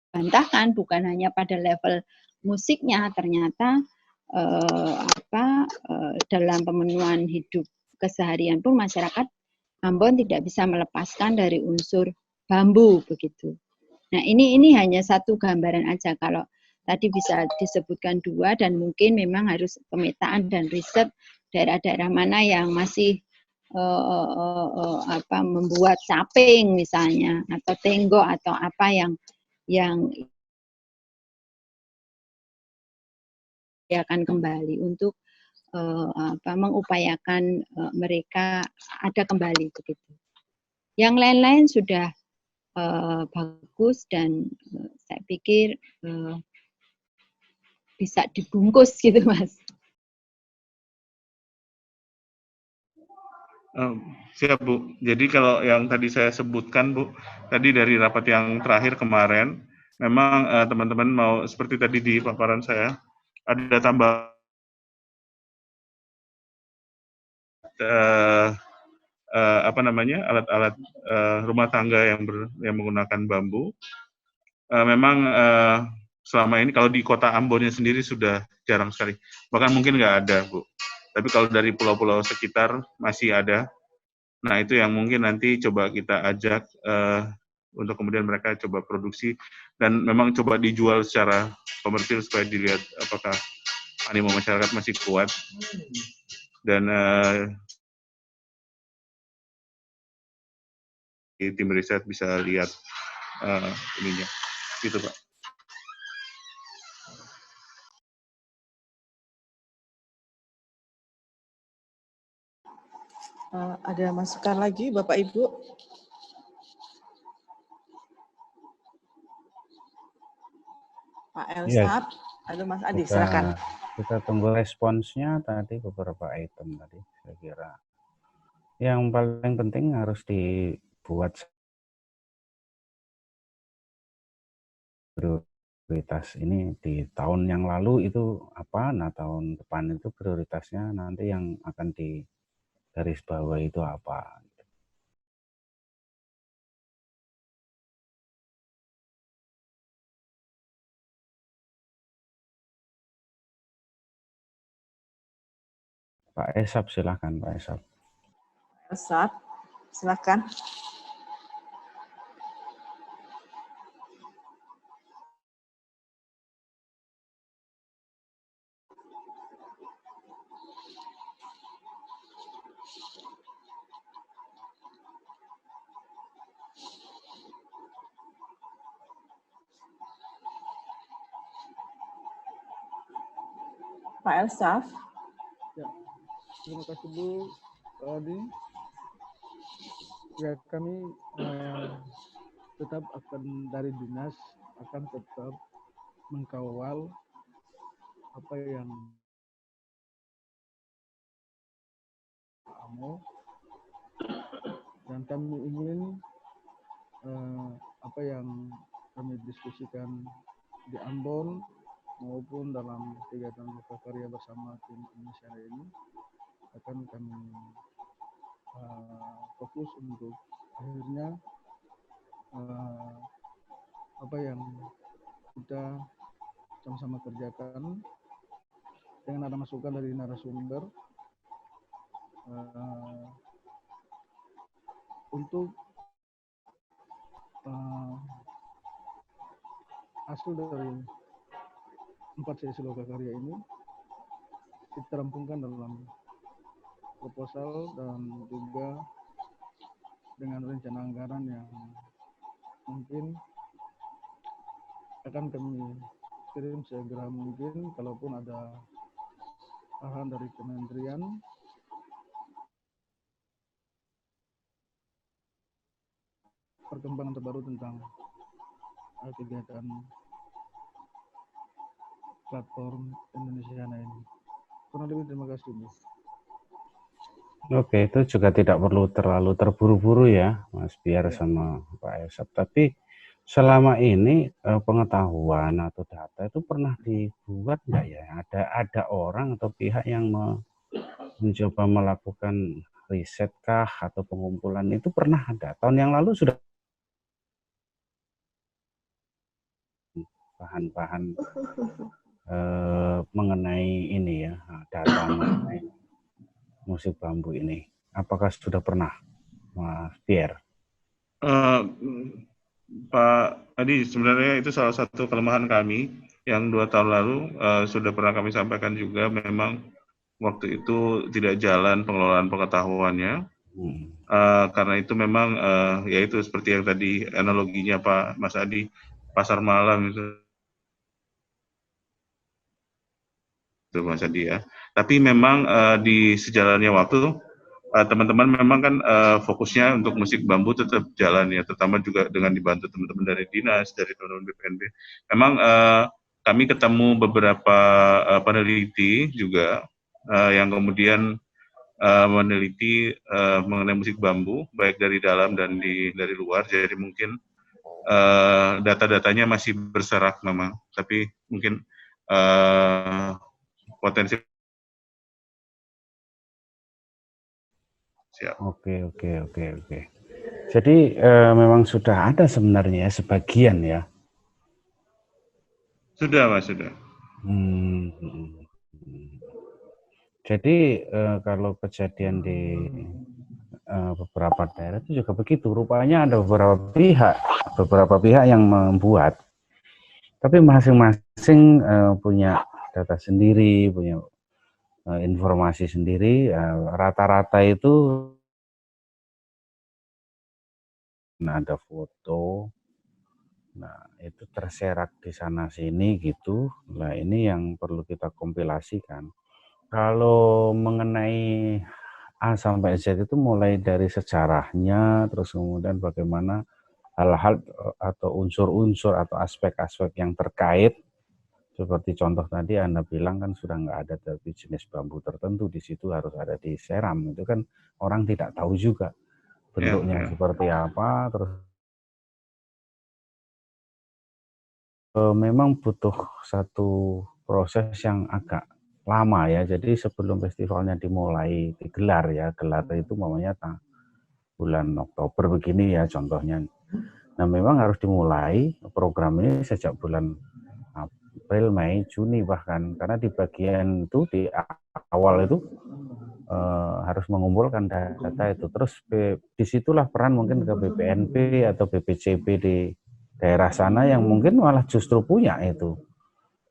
bantahkan bukan hanya pada level musiknya, ternyata dalam pemenuhan hidup keseharian pun masyarakat Ambon tidak bisa melepaskan dari unsur bambu begitu. Nah, ini hanya satu gambaran aja. Kalau tadi bisa disebutkan 2, dan mungkin memang harus pemetaan dan riset daerah-daerah mana yang masih membuat caping misalnya, atau tenggo, atau apa yang akan kembali untuk mengupayakan mereka ada kembali begitu. Yang lain-lain sudah bagus, dan saya pikir bisa dibungkus gitu, Mas. Siap, Bu. Jadi kalau yang tadi saya sebutkan, Bu, tadi dari rapat yang terakhir kemarin, memang teman-teman mau seperti tadi di paparan saya, ada tambah alat-alat rumah tangga yang menggunakan bambu. Memang selama ini kalau di kota Ambonnya sendiri sudah jarang sekali, bahkan mungkin nggak ada, Bu. Tapi kalau dari pulau-pulau sekitar masih ada. Nah, itu yang mungkin nanti coba kita ajak untuk kemudian mereka coba produksi, dan memang coba dijual secara komersil supaya dilihat apakah animo masyarakat masih kuat. Dan tim riset bisa lihat ininya. Gitu, Pak. Ada masukan lagi, Bapak Ibu? Pak Elsap, ada Mas Adi, silakan. Kita tunggu responsnya tadi beberapa item tadi, saya kira. Yang paling penting harus dibuat prioritas ini di tahun yang lalu itu apa, nah tahun depan itu prioritasnya nanti yang akan di garis bawah itu apa. Pak Esap, silakan Pak Esap. Esap, silakan. Pak Elsap. Ya, terima kasih Bu Adi. Ya, kami tetap akan dari dinas akan tetap mengkawal apa yang mau, dan kami ingin apa yang kami diskusikan di Ambon maupun dalam kegiatan karya bersama tim Indonesia ini akan kami fokus untuk akhirnya apa yang kita sama-sama kerjakan dengan ada masukan dari narasumber untuk hasil dari 4 sesi lokakarya ini dirampungkan dalam proposal dan juga dengan rencana anggaran yang mungkin akan kami kirim segera mungkin, kalaupun ada arahan dari kementerian perkembangan terbaru tentang kegiatan platform Indonesia ini. Kurang lebih terima kasih, Bu. Oke, itu juga tidak perlu terlalu terburu-buru ya, Mas Biar sama Pak Esap. Tapi selama ini pengetahuan atau data itu pernah dibuat nggak ya? Ada orang atau pihak yang mencoba melakukan riset kah atau pengumpulan itu pernah ada. Tahun yang lalu sudah bahan-bahan mengenai ini ya, data mengenai musik bambu ini. Apakah sudah pernah, Mas Pierre? Pak Adi, sebenarnya itu salah satu kelemahan kami yang 2 tahun lalu sudah pernah kami sampaikan juga, memang waktu itu tidak jalan pengelolaan pengetahuannya. Karena itu memang ya itu seperti yang tadi analoginya Pak Mas Adi, pasar malam itu Mas Adi ya. Tapi memang di sejalannya waktu teman-teman memang kan fokusnya untuk musik bambu tetap jalan ya, terutama juga dengan dibantu teman-teman dari dinas, dari teman-teman BPNB. Memang kami ketemu beberapa peneliti juga yang kemudian meneliti mengenai musik bambu, baik dari dalam dan dari luar. Jadi mungkin data-datanya masih berserak memang, tapi mungkin potensi. Siap. Oke. Jadi memang sudah ada sebenarnya sebagian ya. Sudah Mas, sudah. Jadi kalau kejadian di beberapa daerah itu juga begitu. Rupanya ada beberapa pihak yang membuat, tapi masing-masing punya data sendiri, punya informasi sendiri. Rata-rata itu ada foto, nah itu terserak di sana sini gitu. Nah ini yang perlu kita kompilasikan. Kalau mengenai A sampai Z itu mulai dari sejarahnya, terus kemudian bagaimana hal-hal atau unsur-unsur atau aspek-aspek yang terkait, seperti contoh tadi Anda bilang kan sudah nggak ada dari jenis bambu tertentu, di situ harus ada di seram, itu kan orang tidak tahu juga bentuknya seperti apa, terus memang butuh satu proses yang agak lama ya. Jadi sebelum festivalnya dimulai digelar ya, gelar itu namanya bulan Oktober begini ya contohnya. Nah memang harus dimulai program ini sejak bulan April, Mei, Juni bahkan, karena di bagian itu di awal itu harus mengumpulkan data itu. Terus disitulah peran mungkin ke BPNP atau BPCB di daerah sana yang mungkin malah justru punya itu,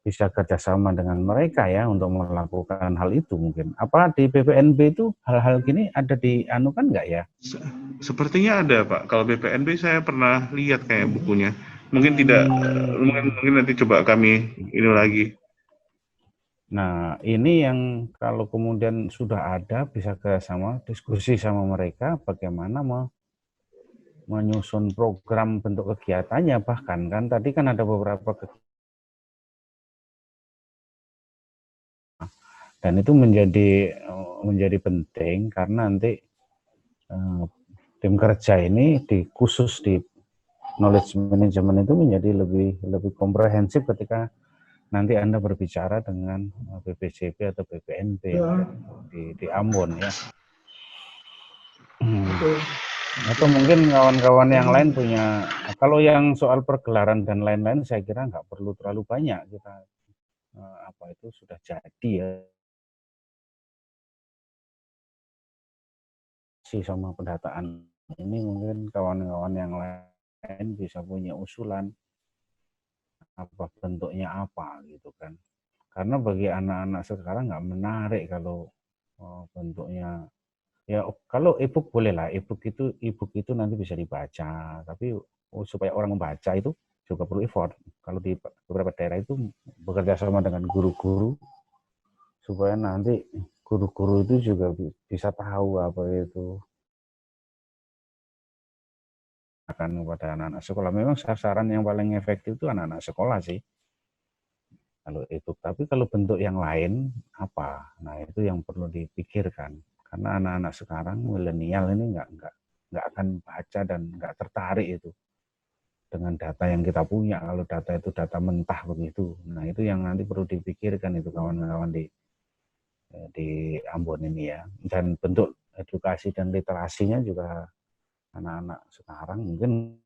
bisa kerjasama dengan mereka ya untuk melakukan hal itu mungkin. Apa di BPNB itu hal-hal gini ada dianukan nggak ya? Sepertinya ada Pak. Kalau BPNB saya pernah lihat kayak bukunya. Mungkin tidak, mungkin nanti coba kami ini lagi. Nah ini yang kalau kemudian sudah ada bisa kerjasama diskusi sama mereka bagaimana menyusun program bentuk kegiatannya, bahkan kan tadi kan ada beberapa dan itu menjadi penting karena nanti tim kerja ini khusus di knowledge management itu menjadi lebih komprehensif ketika nanti Anda berbicara dengan BPCB atau BPNB di Ambon ya. Atau mungkin kawan-kawan yang lain punya, kalau yang soal pergelaran dan lain-lain saya kira nggak perlu terlalu banyak, kita apa itu sudah jadi ya sama pendataan ini. Mungkin kawan-kawan yang lain bisa punya usulan apa bentuknya apa gitu kan, karena bagi anak-anak sekarang nggak menarik kalau bentuknya ya. Kalau e-book boleh lah, e-book itu nanti bisa dibaca, tapi supaya orang membaca itu juga perlu effort. Kalau di beberapa daerah itu bekerja sama dengan guru-guru supaya nanti guru-guru itu juga bisa tahu apa itu akan kepada anak-anak sekolah. Memang sasaran yang paling efektif itu anak-anak sekolah sih kalau e-book. Tapi kalau bentuk yang lain apa? Nah itu yang perlu dipikirkan, karena anak-anak sekarang milenial ini nggak akan baca dan nggak tertarik itu. dengan data yang kita punya. Kalau data itu data mentah begitu, nah itu yang nanti perlu dipikirkan itu kawan-kawan di Ambon ini ya. Dan bentuk edukasi dan literasinya juga anak-anak sekarang mungkin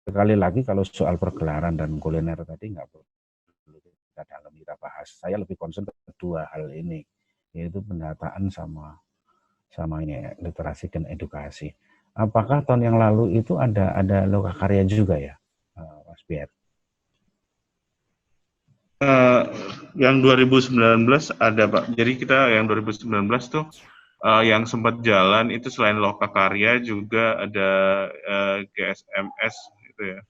sekali lagi kalau soal pergelaran dan kuliner tadi nggak perlu kita bahas. Saya lebih concern ke dua hal ini, yaitu pendataan sama ini literasi dan edukasi. Apakah tahun yang lalu itu ada lokakarya juga ya, Mas Pierre? Yang 2019 ada Pak. Jadi kita yang 2019 tuh yang sempat jalan itu selain lokakarya juga ada GSMS gitu ya.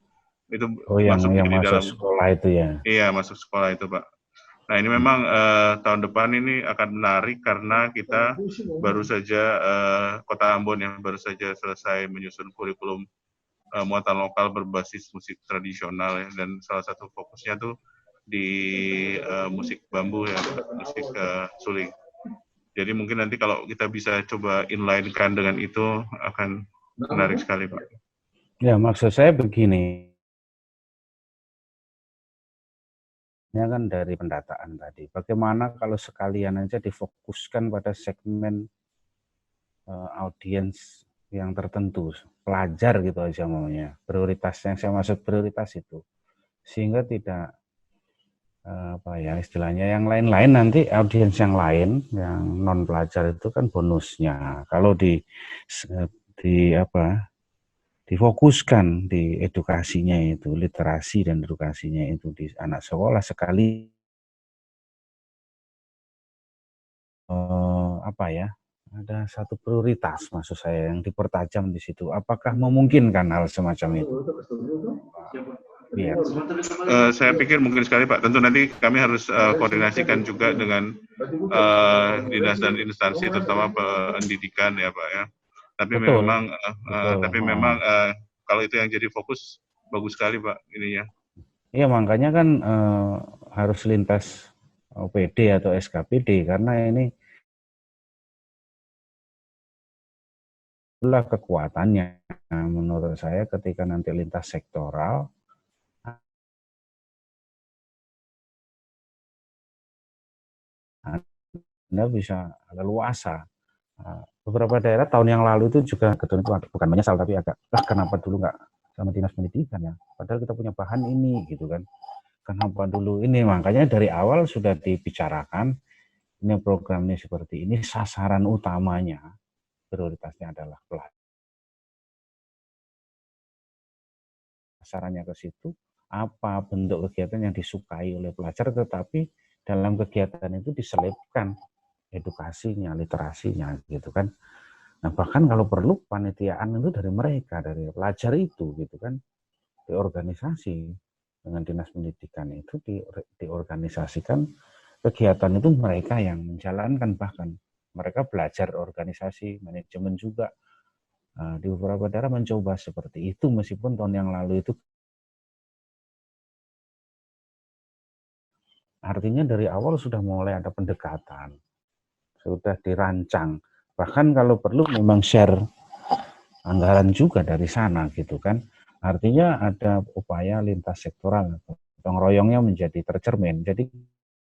Itu yang masuk masuk dalam sekolah itu ya. Iya, masuk sekolah itu Pak. Nah ini memang tahun depan ini akan menarik karena kita baru saja Kota Ambon yang baru saja selesai menyusun kurikulum muatan lokal berbasis musik tradisional ya, dan salah satu fokusnya tuh di musik bambu ya, musik suling. Jadi mungkin nanti kalau kita bisa coba inline-kan dengan itu akan menarik sekali Pak. Ya maksud saya begini. Ini kan dari pendataan tadi. Bagaimana kalau sekalian aja difokuskan pada segmen audiens yang tertentu, pelajar gitu aja maunya. Prioritas yang saya maksud prioritas itu, sehingga tidak apa ya istilahnya yang lain-lain nanti audiens yang lain yang non pelajar itu kan bonusnya. Kalau di apa difokuskan di edukasinya itu, literasi dan edukasinya itu di anak sekolah sekali apa ya, ada satu prioritas maksud saya yang dipertajam di situ. Apakah memungkinkan hal semacam itu? Biar. Saya pikir mungkin sekali Pak. Tentu nanti kami harus koordinasikan juga dengan dinas dan instansi terutama pendidikan ya Pak ya. Tapi Betul. memang kalau itu yang jadi fokus bagus sekali Pak ininya. Iya makanya kan harus lintas OPD atau SKPD karena ini itulah kekuatannya menurut saya ketika nanti lintas sektoral Anda bisa leluasa. Beberapa daerah tahun yang lalu itu juga kebetulan itu bukan menyesal tapi agak kenapa dulu nggak sama dinas pendidikan ya, padahal kita punya bahan ini gitu kan, kenapa dulu ini. Makanya dari awal sudah dibicarakan ini programnya seperti ini, sasaran utamanya prioritasnya adalah pelajar, sasarannya ke situ, apa bentuk kegiatan yang disukai oleh pelajar, tetapi dalam kegiatan itu diselipkan edukasinya, literasinya gitu kan. Nah bahkan kalau perlu panitiaan itu dari mereka, dari pelajar itu gitu kan, di organisasi dengan dinas pendidikan itu diorganisasikan kegiatan itu mereka yang menjalankan, bahkan mereka belajar organisasi manajemen juga. Di beberapa daerah mencoba seperti itu meskipun tahun yang lalu itu artinya dari awal sudah mulai ada pendekatan, sudah dirancang, bahkan kalau perlu memang share anggaran juga dari sana gitu kan. Artinya ada upaya lintas sektoral, gotong royongnya menjadi tercermin. Jadi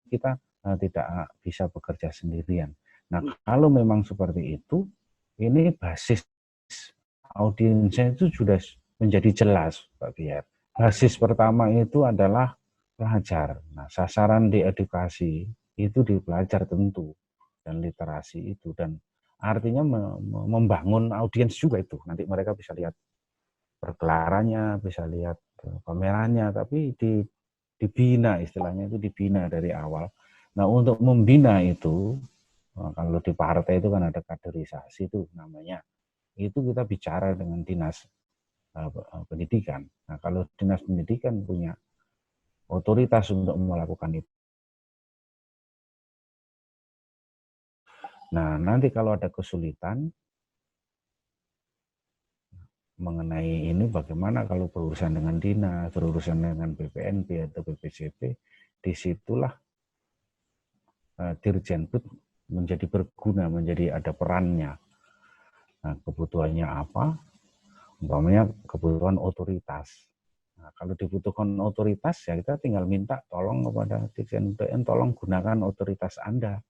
kita tidak bisa bekerja sendirian. Nah kalau memang seperti itu, ini basis audiensnya itu sudah menjadi jelas Pak Pierre. Basis pertama itu adalah pelajar. Nah sasaran di edukasi itu di pelajar tentu, dan literasi itu, dan artinya membangun audiens juga itu. Nanti mereka bisa lihat pergelarannya, bisa lihat pamerannya, tapi dibina, istilahnya itu dibina dari awal. Nah untuk membina itu, kalau di partai itu kan ada kaderisasi itu namanya, itu kita bicara dengan dinas pendidikan. Nah kalau dinas pendidikan punya otoritas untuk melakukan itu. Nah nanti kalau ada kesulitan mengenai ini, bagaimana kalau berurusan dengan dinas, berurusan dengan BPNP atau BPJP, disitulah Dirjenput menjadi berguna, menjadi ada perannya. Nah, kebutuhannya apa, umpamanya kebutuhan otoritas. Nah, kalau dibutuhkan otoritas ya kita tinggal minta tolong kepada Dirjen PN, tolong gunakan otoritas Anda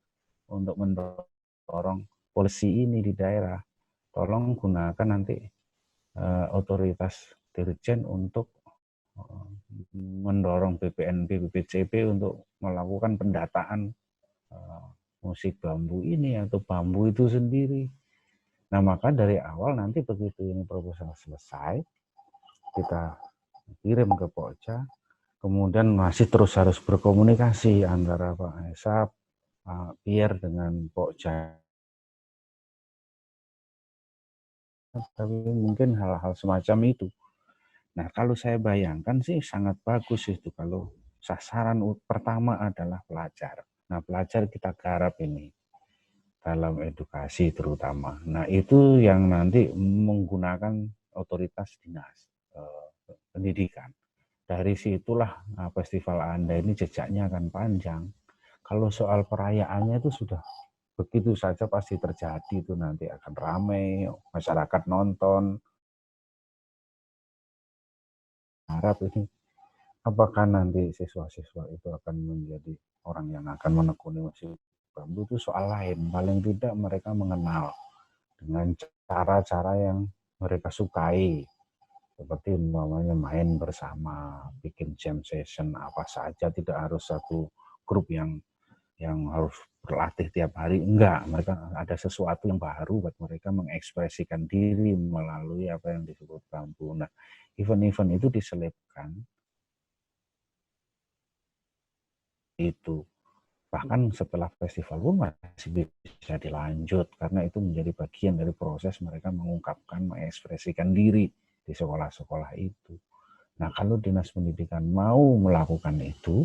untuk mendorong polisi ini di daerah. Tolong gunakan nanti otoritas Dirjen untuk mendorong BPNP, BPCP untuk melakukan pendataan musik bambu ini atau bambu itu sendiri. Nah, maka dari awal nanti begitu ini proposal selesai, kita kirim ke Pokja, kemudian masih terus harus berkomunikasi antara Pak Esap, Pak Pierre dengan Pokja. Tapi mungkin hal-hal semacam itu. Nah, kalau saya bayangkan sih sangat bagus itu kalau sasaran pertama adalah pelajar. Nah, pelajar kita garap ini dalam edukasi terutama. Nah, itu yang nanti menggunakan otoritas dinas pendidikan. Dari situlah festival Anda ini jejaknya akan panjang. Kalau soal perayaannya itu sudah begitu saja pasti terjadi, itu nanti akan ramai, masyarakat nonton. Harap ini apakah nanti siswa-siswa itu akan menjadi orang yang akan menekuni musik bambu itu soal lain. Paling tidak mereka mengenal dengan cara-cara yang mereka sukai. Seperti umpamanya main bersama, bikin jam session apa saja, tidak harus satu grup yang harus berlatih tiap hari. Enggak, mereka ada sesuatu yang baru buat mereka mengekspresikan diri melalui apa yang disebut bambu. Nah, event-event itu diselipkan itu. Bahkan setelah festival pun masih bisa dilanjut karena itu menjadi bagian dari proses mereka mengungkapkan, mengekspresikan diri di sekolah-sekolah itu. Nah, kalau Dinas Pendidikan mau melakukan itu,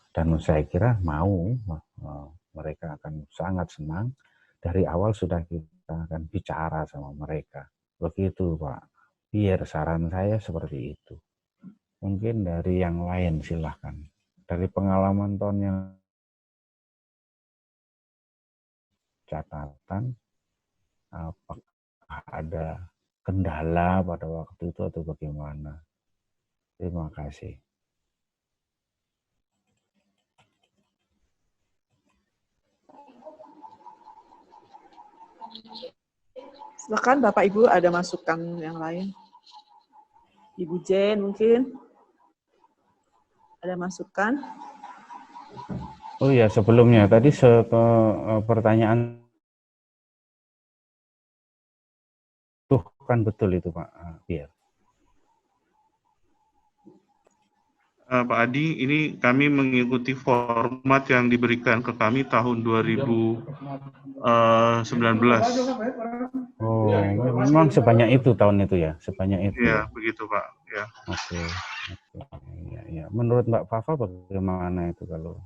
dan saya kira mau, mereka akan sangat senang. Dari awal sudah kita akan bicara sama mereka. Begitu Pak, biar saran saya seperti itu. Mungkin dari yang lain silahkan. Dari pengalaman tahun yang catatan, apakah ada kendala pada waktu itu atau bagaimana? Terima kasih. Silakan Bapak Ibu ada masukan yang lain. Ibu Jen mungkin ada masukan. Oh iya, sebelumnya tadi pertanyaan tuh kan betul itu Pak Pierre. Pak Adi, ini kami mengikuti format yang diberikan ke kami tahun 2019. Oh, memang sebanyak itu tahun itu ya, sebanyak itu. Ya, begitu Pak. Ya. Oke. Ya. Menurut Mbak Fafa bagaimana itu kalau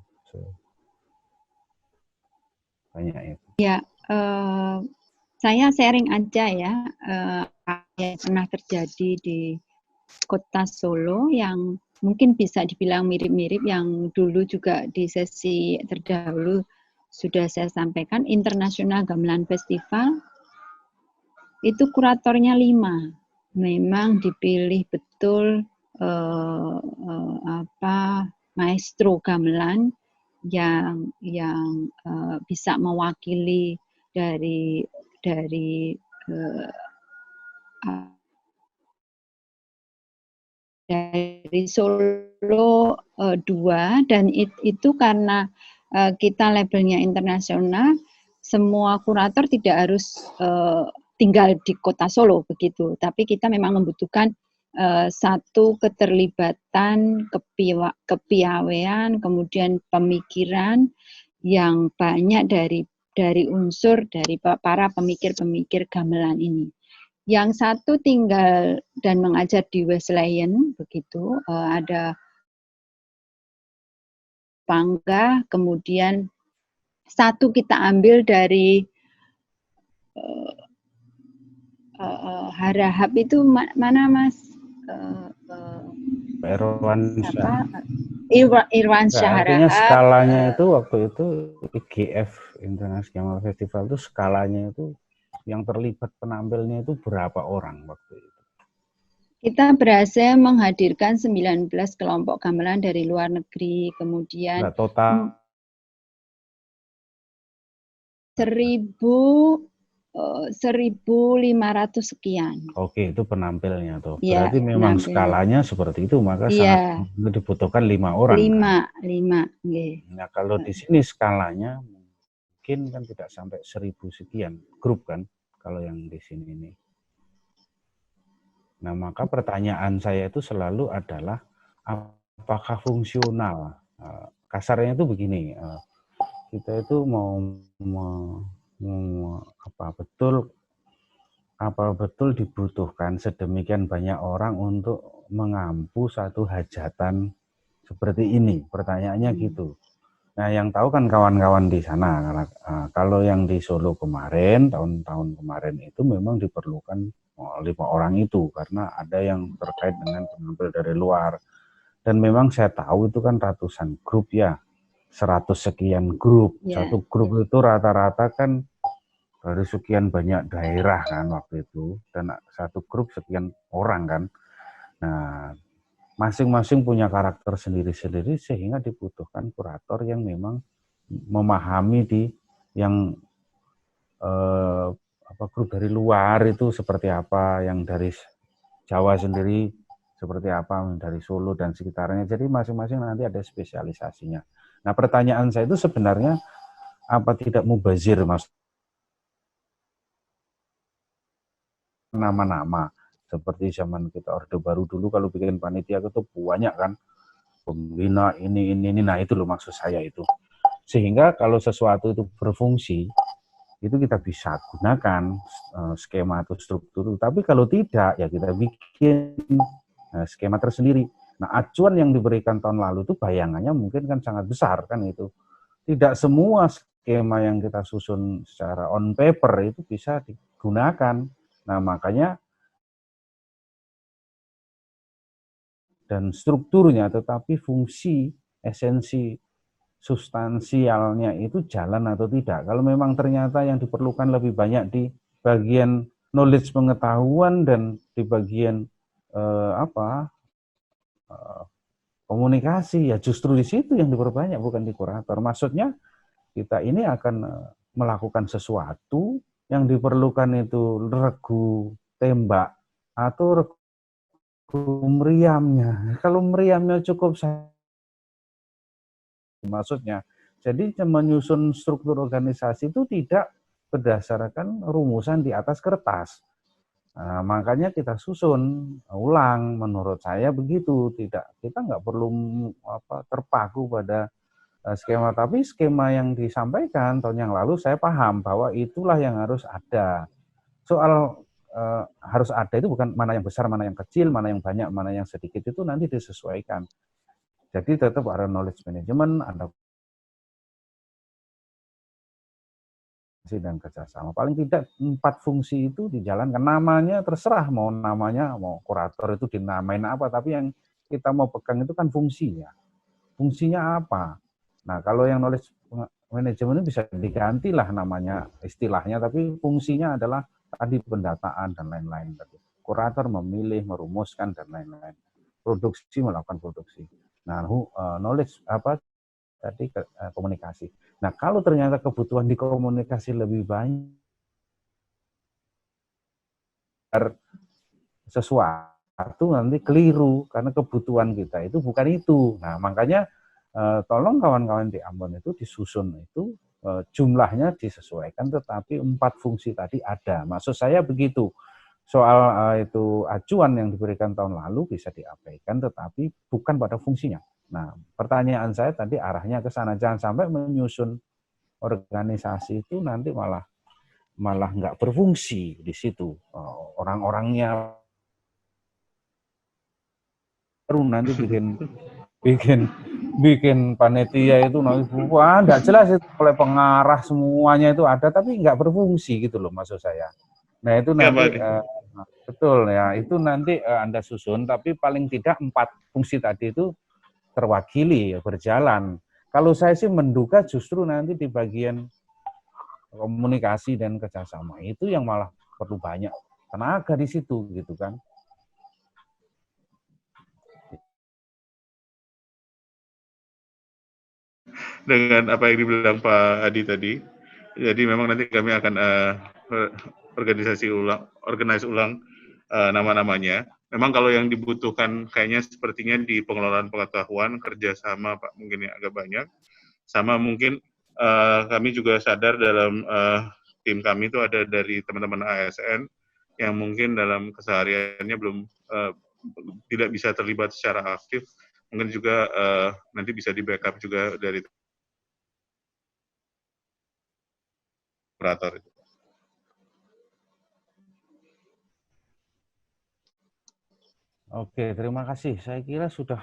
sebanyak itu? Ya, saya sharing aja ya, yang pernah terjadi di Kota Solo yang mungkin bisa dibilang mirip-mirip yang dulu juga di sesi terdahulu sudah saya sampaikan. International Gamelan Festival itu kuratornya 5, memang dipilih betul maestro gamelan yang bisa mewakili dari Solo 2 dan itu karena kita labelnya internasional, semua kurator tidak harus tinggal di Kota Solo begitu, tapi kita memang membutuhkan satu keterlibatan, kepiawaian, kemudian pemikiran yang banyak dari unsur dari para pemikir-pemikir gamelan ini. Yang satu tinggal dan mengajar di Wesleyan, begitu, ada Pangga, kemudian satu kita ambil dari Harahap itu mana Mas? Irwan Syah. Artinya skalanya itu waktu itu IGF International Festival itu skalanya itu yang terlibat penampilnya itu berapa orang waktu itu? Kita berhasil menghadirkan 19 kelompok gamelan dari luar negeri, kemudian Nah, total 1.500 sekian. oke, itu penampilnya tuh. Ya, Berarti memang penampilnya. skalanya seperti itu, maka Iya. sangat dibutuhkan 5 orang. Kan? 5. Nggih. Nah, kalau di sini skalanya mungkin kan tidak sampai 1.000 sekian grup kan, kalau yang di sini ini. Nah, maka pertanyaan saya itu selalu adalah apakah fungsional? Kasarnya itu begini, kita itu apa betul dibutuhkan sedemikian banyak orang untuk mengampu satu hajatan seperti ini? Pertanyaannya gitu. Nah, yang tahu kan kawan-kawan di sana. Kalau yang di Solo kemarin, tahun-tahun kemarin itu memang diperlukan 5 orang itu karena ada yang terkait dengan penampil dari luar. Dan memang saya tahu itu kan ratusan grup ya, 100 sekian grup. Satu grup itu rata-rata kan dari sekian banyak daerah kan waktu itu, dan satu grup sekian orang kan. Nah, masing-masing punya karakter sendiri-sendiri sehingga dibutuhkan kurator yang memang memahami di yang grup dari luar itu seperti apa, yang dari Jawa sendiri seperti apa, dari Solo dan sekitarnya. Jadi masing-masing nanti ada spesialisasinya. Nah, pertanyaan saya itu sebenarnya apa tidak mubazir Mas nama-nama seperti zaman kita Orde Baru dulu kalau bikin panitia itu banyak kan pembina ini. Nah, itu loh maksud saya itu. Sehingga kalau sesuatu itu berfungsi, itu kita bisa gunakan skema atau struktur. Tapi kalau tidak, ya kita bikin skema tersendiri. Nah, acuan yang diberikan tahun lalu itu bayangannya mungkin kan sangat besar kan itu. Tidak semua skema yang kita susun secara on paper itu bisa digunakan. Nah, makanya dan strukturnya, tetapi fungsi, esensi, substansialnya itu jalan atau tidak. Kalau memang ternyata yang diperlukan lebih banyak di bagian knowledge pengetahuan dan di bagian komunikasi, ya justru di situ yang diperbanyak, bukan di kurator. Maksudnya kita ini akan melakukan sesuatu yang diperlukan itu regu tembak atau regu meriamnya. Kalau meriamnya cukup maksudnya. Jadi menyusun struktur organisasi itu tidak berdasarkan rumusan di atas kertas. Nah, makanya kita susun ulang. Menurut saya begitu. Kita nggak perlu terpaku pada skema, tapi skema yang disampaikan tahun yang lalu saya paham bahwa itulah yang harus ada. Soal harus ada itu bukan mana yang besar, mana yang kecil, mana yang banyak, mana yang sedikit, itu nanti disesuaikan. Jadi tetap ada knowledge management, ada dan kerjasama. Paling tidak 4 fungsi itu dijalankan. Namanya terserah, mau kurator itu dinamain apa, tapi yang kita mau pegang itu kan fungsinya. Fungsinya apa? Nah, kalau yang knowledge management itu bisa diganti lah namanya, istilahnya, tapi fungsinya adalah tadi pendataan dan lain-lain. Kurator memilih, merumuskan dan lain-lain. Produksi, melakukan produksi. Nah, knowledge tadi komunikasi. Nah, kalau ternyata kebutuhan di komunikasi lebih banyak, sesuatu nanti keliru karena kebutuhan kita itu bukan itu. Nah, makanya tolong kawan-kawan di Ambon itu disusun itu jumlahnya disesuaikan, tetapi 4 fungsi tadi ada. Maksud saya begitu. Soal itu acuan yang diberikan tahun lalu bisa diabaikan, tetapi bukan pada fungsinya. Nah, pertanyaan saya tadi arahnya ke sana. Jangan sampai menyusun organisasi itu nanti malah nggak berfungsi di situ. Orang-orangnya baru nanti bikin panitia itu nanti wah nggak jelas itu, oleh pengarah semuanya itu ada tapi nggak berfungsi gitu loh maksud saya. Nah, itu nanti betul ya, itu nanti Anda susun, tapi paling tidak 4 fungsi tadi itu terwakili, berjalan. Kalau saya sih menduga justru nanti di bagian komunikasi dan kerjasama itu yang malah perlu banyak tenaga di situ gitu kan. dengan apa yang dibilang Pak Adi tadi. Jadi memang nanti kami akan organize ulang nama-namanya. Memang kalau yang dibutuhkan kayaknya sepertinya di pengelolaan pengetahuan, kerjasama Pak mungkin yang agak banyak. Sama mungkin kami juga sadar dalam tim kami itu ada dari teman-teman ASN yang mungkin dalam kesehariannya belum tidak bisa terlibat secara aktif. Mungkin juga nanti bisa di backup juga dari operator itu. Oke, terima kasih. Saya kira sudah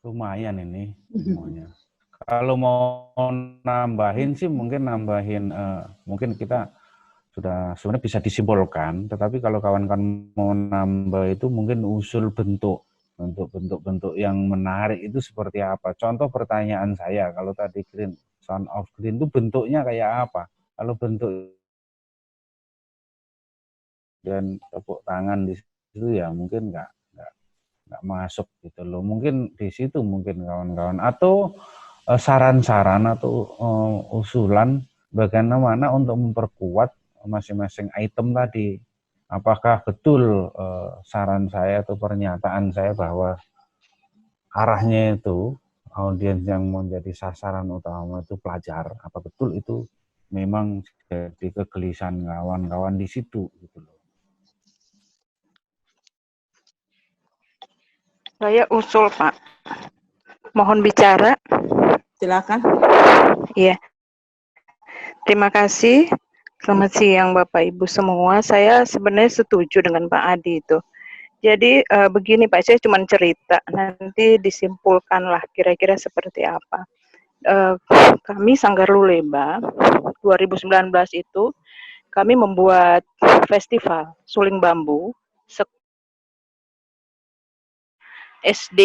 lumayan ini semuanya. Kalau mau nambahin sih mungkin mungkin kita sudah sebenarnya bisa disimpulkan, tetapi kalau kawan-kawan mau nambah itu mungkin usul bentuk-bentuk yang menarik itu seperti apa. Contoh pertanyaan saya, kalau tadi Sound of Green itu bentuknya kayak apa? Kalau bentuk dan tepuk tangan di situ ya mungkin nggak masuk gitu loh. Mungkin di situ mungkin kawan-kawan atau saran-saran atau usulan bagaimana untuk memperkuat masing-masing item tadi. Apakah betul saran saya atau pernyataan saya bahwa arahnya itu audiens yang menjadi sasaran utama itu pelajar, apa betul itu memang jadi kegelisahan kawan-kawan di situ gitu loh. Saya usul, Pak. Mohon bicara. Silakan. Iya. Terima kasih. Selamat siang Bapak Ibu semua. Saya sebenarnya setuju dengan Pak Adi itu. Jadi begini Pak, saya cuma cerita. Nanti disimpulkanlah kira-kira seperti apa. Kami Sanggar Luleba 2019 itu kami membuat festival suling bambu SD,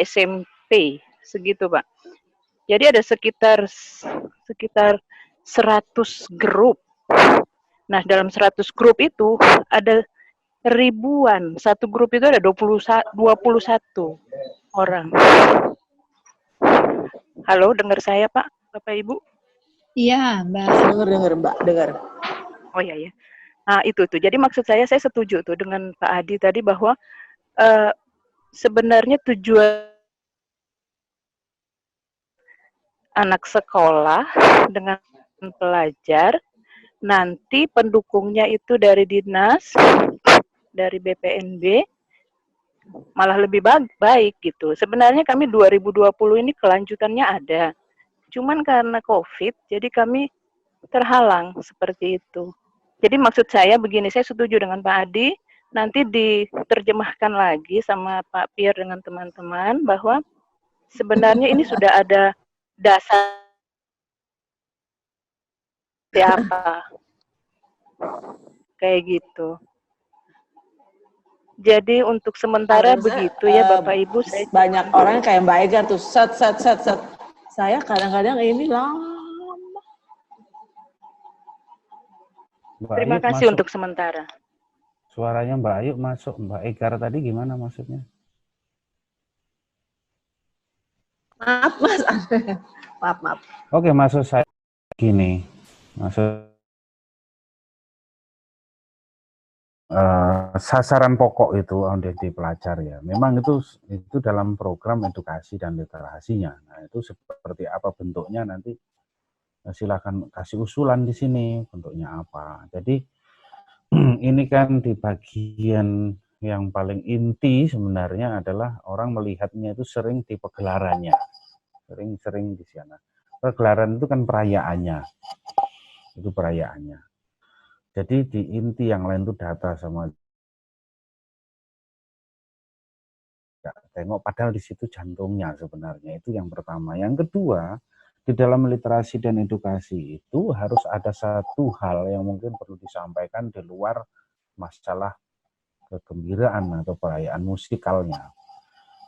SMP, segitu Pak. Jadi ada sekitar 100 grup. Nah, dalam 100 grup itu ada ribuan. Satu grup itu ada 21 orang. Halo, dengar saya Pak, Bapak Ibu? Iya, Mbak. Dengar Mbak, dengar. Oh iya ya. Nah, itu tuh. Jadi maksud saya setuju tuh dengan Pak Adi tadi bahwa sebenarnya tujuan anak sekolah dengan pelajar, nanti pendukungnya itu dari dinas, dari BPNB, malah lebih baik gitu. Sebenarnya kami 2020 ini kelanjutannya ada. Cuman karena COVID, jadi kami terhalang seperti itu. Jadi maksud saya begini, saya setuju dengan Pak Adi, nanti diterjemahkan lagi sama Pak Pierre dengan teman-teman bahwa sebenarnya ini sudah ada dasar apa kayak gitu. Jadi untuk sementara begitu ya Bapak Ibu. Banyak orang kayak Mbak Egar tuh set. Saya kadang-kadang ini lama. Terima kasih untuk sementara. Suaranya Mbak Ayu masuk. Mbak Egar tadi gimana maksudnya? Maaf Mas. maaf. Oke, maksud saya gini. Maksud sasaran pokok itu audiens pelajar ya. Memang itu dalam program edukasi dan literasinya. Nah, itu seperti apa bentuknya nanti silakan kasih usulan di sini bentuknya apa. Jadi ini kan di bagian yang paling inti sebenarnya adalah orang melihatnya itu sering di pegelarannya. Sering di sana. Pegelaran itu kan perayaannya. Itu perayaannya. Jadi di inti yang lain itu data sama tengok, padahal di situ jantungnya sebenarnya. Itu yang pertama. Yang kedua, di dalam literasi dan edukasi itu harus ada satu hal yang mungkin perlu disampaikan di luar masalah kegembiraan atau perayaan musikalnya.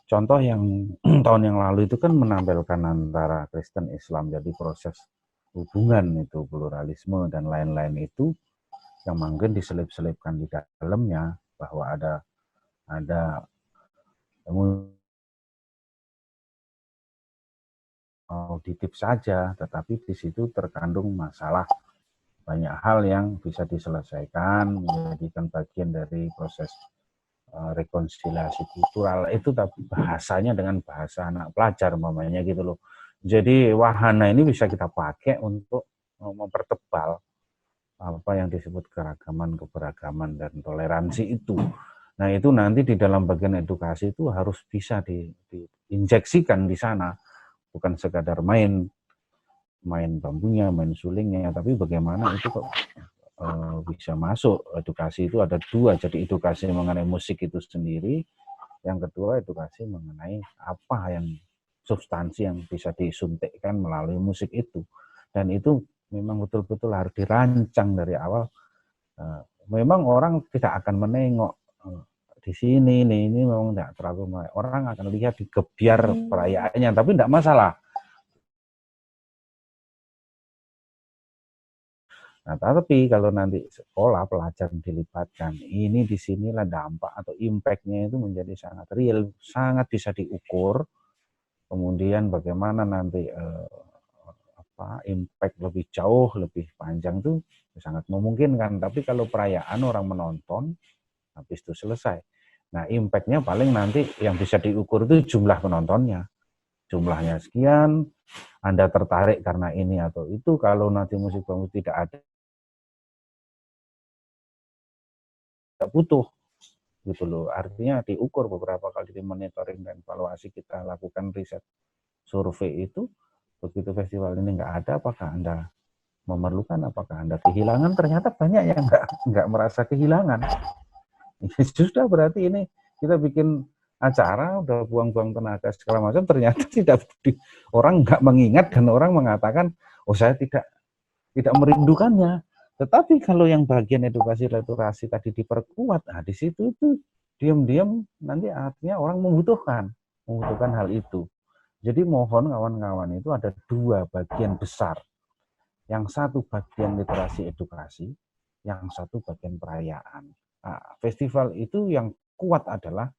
Contoh yang tahun yang lalu itu kan menampilkan antara Kristen Islam, jadi proses hubungan itu, pluralisme dan lain-lain itu yang mungkin diselip-selipkan di dalamnya bahwa ada auditif saja, tetapi di situ terkandung masalah banyak hal yang bisa diselesaikan, menjadikan bagian dari proses rekonsiliasi kultural itu, tapi bahasanya dengan bahasa anak pelajar umpamanya gitu loh. Jadi wahana ini bisa kita pakai untuk mempertebal apa yang disebut keragaman, keberagaman, dan toleransi itu. Nah itu nanti di dalam bagian edukasi itu harus bisa diinjeksikan di sana, bukan sekadar main bambunya, main sulingnya, tapi bagaimana itu kok bisa masuk. Edukasi itu ada dua, jadi edukasi mengenai musik itu sendiri, yang kedua edukasi mengenai apa yang substansi yang bisa disuntikkan melalui musik itu. Dan itu memang betul-betul harus dirancang dari awal. Memang orang tidak akan menengok di sini nih, ini memang tidak terlalu, orang akan lihat di gebiar perayaannya, tapi tidak masalah. Nah, tapi kalau nanti sekolah pelajar dilibatkan, ini di sinilah dampak atau impact-nya itu menjadi sangat real, sangat bisa diukur. Kemudian bagaimana nanti impact lebih jauh, lebih panjang itu sangat memungkinkan. Tapi kalau perayaan orang menonton, habis itu selesai. Nah, impact-nya paling nanti yang bisa diukur itu jumlah penontonnya. Jumlahnya sekian, Anda tertarik karena ini atau itu. Kalau nanti musik bambu tidak ada, tidak butuh gitu loh. Artinya diukur beberapa kali di monitoring dan evaluasi, kita lakukan riset survei itu. Begitu festival ini nggak ada, apakah Anda memerlukan, apakah Anda kehilangan? Ternyata banyak yang nggak merasa kehilangan. Sudah berarti ini kita bikin acara udah buang-buang tenaga segala macam, ternyata tidak, orang nggak mengingat dan orang mengatakan, oh saya tidak merindukannya. Tetapi kalau yang bagian edukasi literasi tadi diperkuat, nah di situ itu diam-diam nanti artinya orang membutuhkan hal itu. Jadi mohon kawan-kawan, itu ada dua bagian besar. Yang satu bagian literasi edukasi, yang satu bagian perayaan. Nah, festival itu yang kuat adalah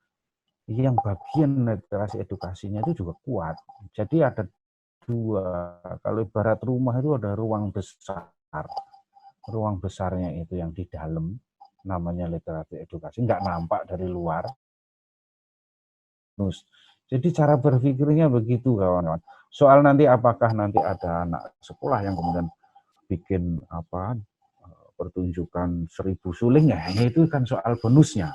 yang bagian literasi edukasinya itu juga kuat. Jadi ada dua, kalau ibarat rumah itu ada ruang besar. Ruang besarnya itu yang di dalam, namanya literasi edukasi, nggak nampak dari luar. Jadi cara berpikirnya begitu kawan-kawan. Soal nanti apakah nanti ada anak sekolah yang kemudian bikin pertunjukan 1000 suling, ya itu kan soal bonusnya.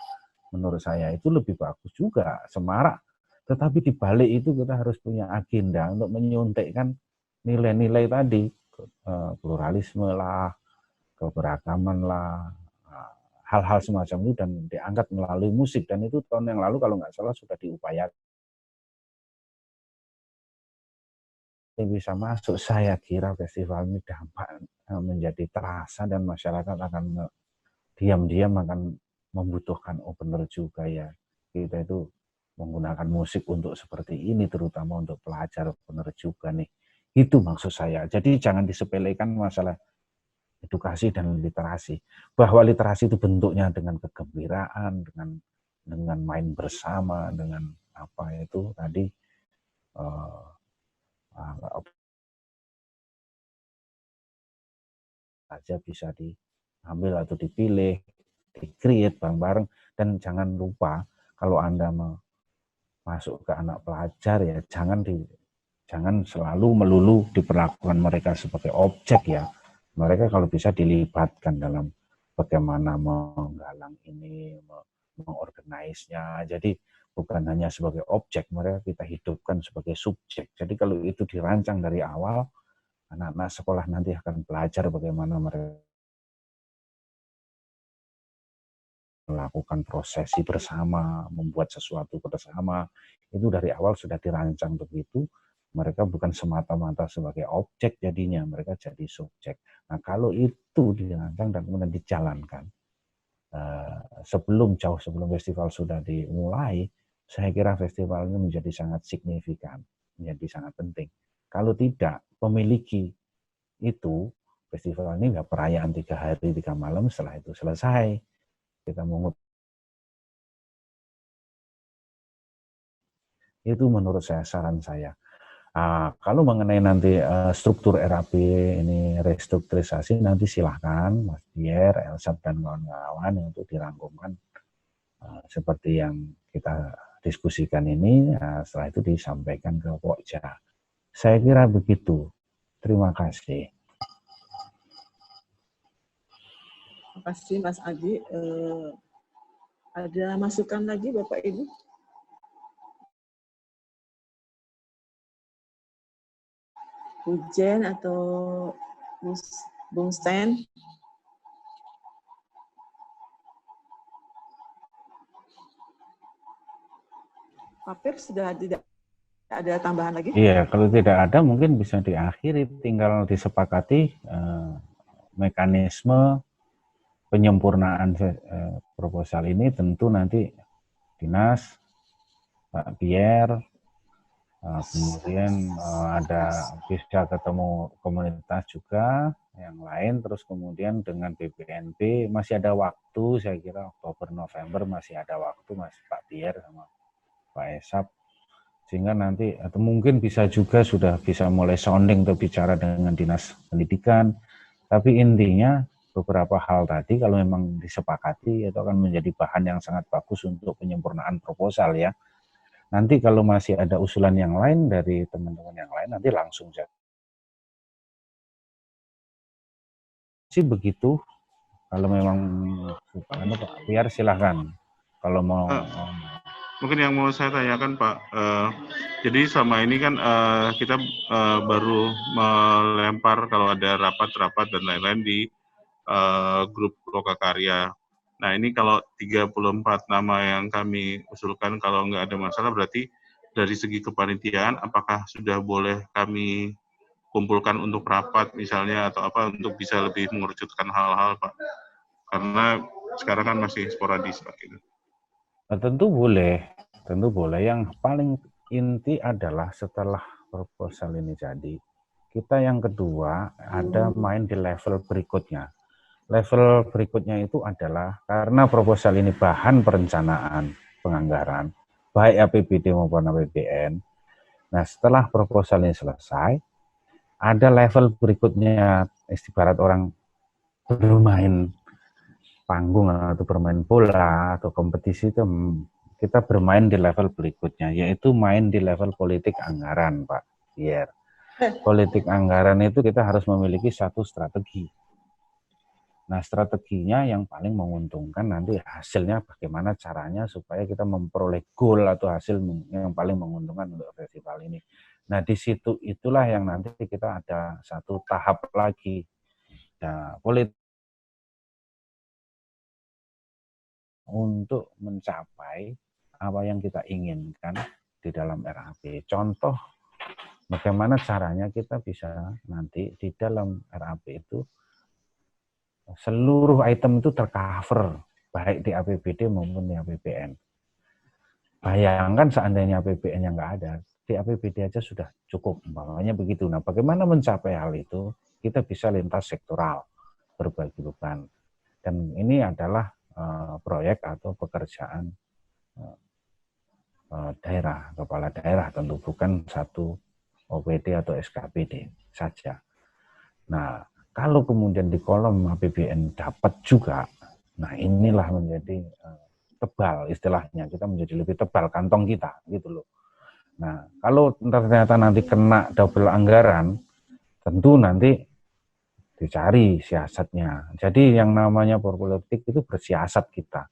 Menurut saya itu lebih bagus juga, semarak. Tetapi di balik itu kita harus punya agenda untuk menyuntikkan nilai-nilai tadi, pluralisme lah, keberagaman lah, hal-hal semacam itu, dan diangkat melalui musik. Dan itu tahun yang lalu kalau nggak salah sudah diupayakan. Bisa masuk, saya kira festival ini dampak menjadi terasa dan masyarakat akan diam-diam akan membutuhkan, oh benar juga ya, kita itu menggunakan musik untuk seperti ini, terutama untuk pelajar, benar juga nih. Itu maksud saya. Jadi jangan disepelekan masalah edukasi dan literasi. Bahwa literasi itu bentuknya dengan kegembiraan, dengan main bersama, dengan apa itu tadi, saja bisa diambil atau dipilih, di-create bareng-bareng. Dan jangan lupa, kalau Anda masuk ke anak pelajar ya, jangan selalu melulu diperlakukan mereka sebagai objek ya. Mereka kalau bisa dilibatkan dalam bagaimana menggalang ini, mengorganisnya. Jadi bukan hanya sebagai objek, mereka kita hidupkan sebagai subjek. Jadi kalau itu dirancang dari awal, anak-anak sekolah nanti akan belajar bagaimana mereka melakukan prosesi bersama, membuat sesuatu bersama. Itu dari awal sudah dirancang begitu. Mereka bukan semata-mata sebagai objek jadinya, mereka jadi subjek. Nah kalau itu dirancang dan kemudian dijalankan, jauh sebelum festival sudah dimulai, saya kira festival ini menjadi sangat signifikan, menjadi sangat penting. Kalau tidak memiliki itu, festival ini nggak perayaan 3 hari 3 malam, setelah itu selesai. Kita mengut itu menurut saya, saran saya. Kalau mengenai nanti struktur RAP ini restrukturisasi, nanti silahkan Mas Dier, Elsap, dan kawan-kawan untuk dirangkumkan seperti yang kita diskusikan ini. Setelah itu disampaikan ke Pokja. Saya kira begitu. Terima kasih. Terima kasih Mas Adi. Ada masukan lagi Bapak Ibu? Hujen atau Bung Sten? Pak Pir sudah tidak ada tambahan lagi? Iya, kalau tidak ada mungkin bisa diakhiri, tinggal disepakati mekanisme penyempurnaan proposal ini. Tentu nanti Dinas, Pak Pierre, kemudian ada bisa ketemu komunitas juga yang lain, terus kemudian dengan BPNP masih ada waktu, saya kira Oktober November masih ada waktu, Mas Pak Pierre sama Pak Esap, sehingga nanti atau mungkin bisa juga sudah bisa mulai sounding atau bicara dengan Dinas Pendidikan. Tapi intinya beberapa hal tadi kalau memang disepakati itu akan menjadi bahan yang sangat bagus untuk penyempurnaan proposal ya. Nanti kalau masih ada usulan yang lain dari teman-teman yang lain, nanti langsung saja. Sih begitu. Kalau memang Pak Biar silahkan. Kalau mau. Mungkin yang mau saya tanyakan Pak, jadi selama ini kan kita baru melempar kalau ada rapat-rapat dan lain-lain di grup Lokakarya. Nah ini kalau 34 nama yang kami usulkan kalau nggak ada masalah berarti dari segi kepanitiaan apakah sudah boleh kami kumpulkan untuk rapat misalnya atau apa untuk bisa lebih mengerucutkan hal-hal Pak? Karena sekarang kan masih sporadis Pak. Gitu. Tentu boleh. Yang paling inti adalah setelah proposal ini jadi, kita yang kedua ada main di level berikutnya. Level berikutnya itu adalah karena proposal ini bahan perencanaan penganggaran, baik APBD maupun APBN. Nah, setelah proposal ini selesai, ada level berikutnya, ibarat orang bermain panggung atau bermain bola atau kompetisi itu kita bermain di level berikutnya, yaitu main di level politik anggaran, Pak Pierre. Politik anggaran itu kita harus memiliki satu strategi. Nah, strateginya yang paling menguntungkan nanti hasilnya bagaimana caranya supaya kita memperoleh goal atau hasil yang paling menguntungkan untuk festival ini. Nah, di situ itulah yang nanti kita ada satu tahap lagi. Nah, politik untuk mencapai apa yang kita inginkan di dalam RAP. Contoh, bagaimana caranya kita bisa nanti di dalam RAP itu seluruh item itu tercover, baik di APBD maupun di APBN. Bayangkan seandainya APBN yang nggak ada, di APBD aja sudah cukup, umpamanya begitu. Nah, bagaimana mencapai hal itu? Kita bisa lintas sektoral, berbagi beban. Dan ini adalah proyek atau pekerjaan daerah, kepala daerah, tentu bukan satu OPD atau SKPD saja. Nah, kalau kemudian di kolom APBN dapat juga, nah inilah menjadi tebal istilahnya, kita menjadi lebih tebal kantong kita gitu loh. Nah, kalau ternyata nanti kena double anggaran, tentu nanti dicari siasatnya. Jadi yang namanya politik itu bersiasat kita.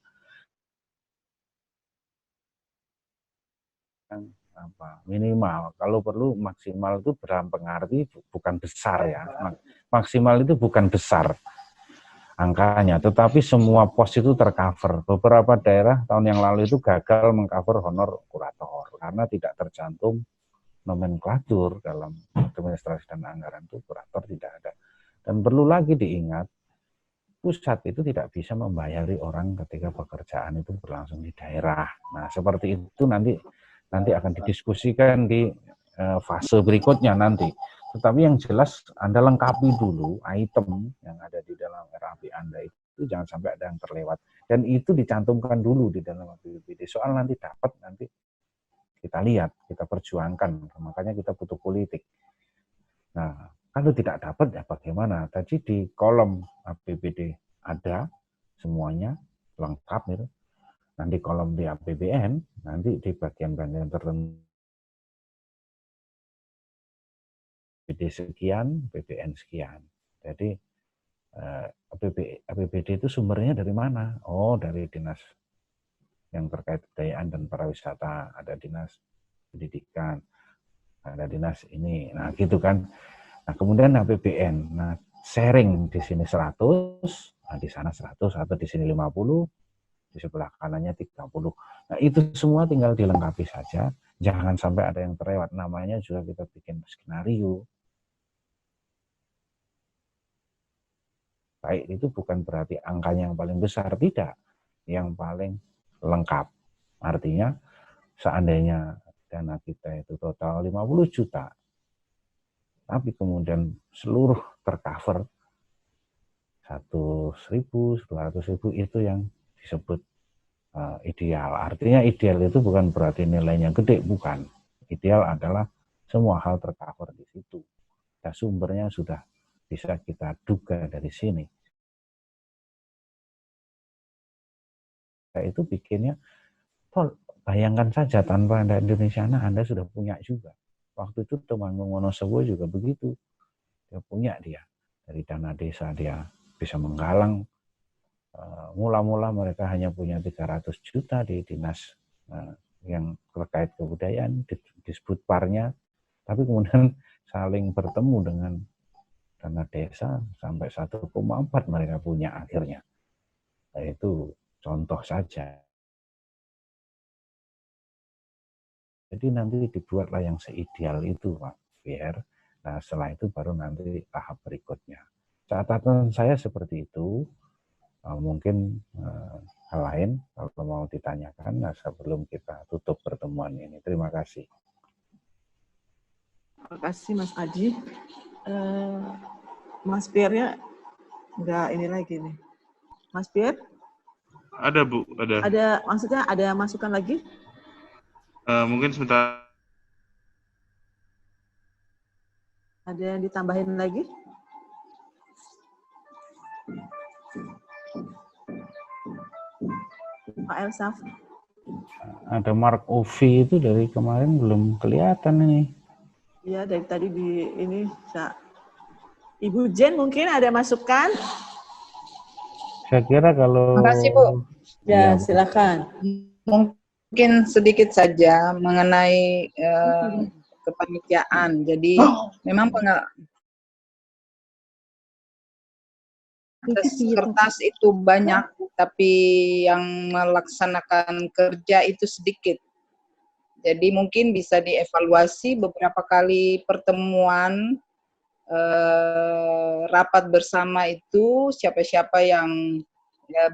Minimal, kalau perlu maksimal itu dalam pengerti bukan besar ya. Maksimal itu bukan besar angkanya, tetapi semua pos itu tercover. Beberapa daerah tahun yang lalu itu gagal mengcover honor kurator karena tidak tercantum nomenklatur dalam administrasi dan anggaran itu kurator tidak ada. Dan perlu lagi diingat, pusat itu tidak bisa membayari orang ketika pekerjaan itu berlangsung di daerah. Nah, seperti itu nanti akan didiskusikan di fase berikutnya nanti. Tetapi yang jelas Anda lengkapi dulu item yang ada di dalam RAP Anda itu jangan sampai ada yang terlewat. Dan itu dicantumkan dulu di dalam APBD. Soal nanti dapat nanti kita lihat, kita perjuangkan, makanya kita butuh politik. Nah, kalau tidak dapat ya bagaimana? Tadi di kolom APBD ada semuanya lengkap itu. Nanti kolom di APBN, nanti di bagian-bagian tertentu APBD sekian, BPN sekian. Jadi APBD itu sumbernya dari mana? Oh, dari dinas yang terkait kebudayaan dan pariwisata, ada dinas pendidikan, ada dinas ini. Nah, gitu kan. Nah, kemudian APBN. Nah, sharing di sini 100, nah di sana 100 atau di sini 50, di sebelah kanannya 30. Nah, itu semua tinggal dilengkapi saja. Jangan sampai ada yang terlewat. Namanya juga kita bikin skenario. Baik itu bukan berarti angkanya yang paling besar, tidak. Yang paling lengkap. Artinya seandainya dana kita itu total 50 juta, tapi kemudian seluruh tercover 100.000, 200.000 itu yang disebut ideal. Artinya ideal itu bukan berarti nilainya gede, bukan. Ideal adalah semua hal tercover di situ. Dan sumbernya sudah bisa kita duga dari sini. Itu bikinnya, bayangkan saja tanpa ada Indonesia, Anda sudah punya juga. Waktu itu Temanggung Wonosobo juga begitu. Dia punya dari dana desa dia bisa menggalang. Mula-mula mereka hanya punya 300 juta di dinas yang terkait kebudayaan, disebut parnya, tapi kemudian saling bertemu dengan dana desa sampai 1,4 mereka punya akhirnya. Nah, itu contoh saja. Jadi nanti dibuatlah yang seideal itu, Pak Pierre. Nah, setelah itu baru nanti tahap berikutnya. Catatan saya seperti itu. Mungkin hal lain kalau mau ditanyakan, nah sebelum kita tutup pertemuan ini. Terima kasih. Terima kasih Mas Aji. Mas Pierre-nya nggak ini lagi nih. Mas Pierre? Ada Bu, ada. Ada, maksudnya ada masukan lagi? Mungkin sebentar. Ada yang ditambahin lagi? Pak Elsaf? Ada Mark Ovi itu dari kemarin belum kelihatan ini. Iya, dari tadi di ini. Ibu Jen mungkin ada masukan? Saya kira kalau... Terima kasih, Bu. Ya, silakan. Mungkin sedikit saja mengenai kepanitiaan. Jadi memang kertas itu banyak, tapi yang melaksanakan kerja itu sedikit. Jadi mungkin bisa dievaluasi beberapa kali pertemuan rapat bersama itu, siapa-siapa yang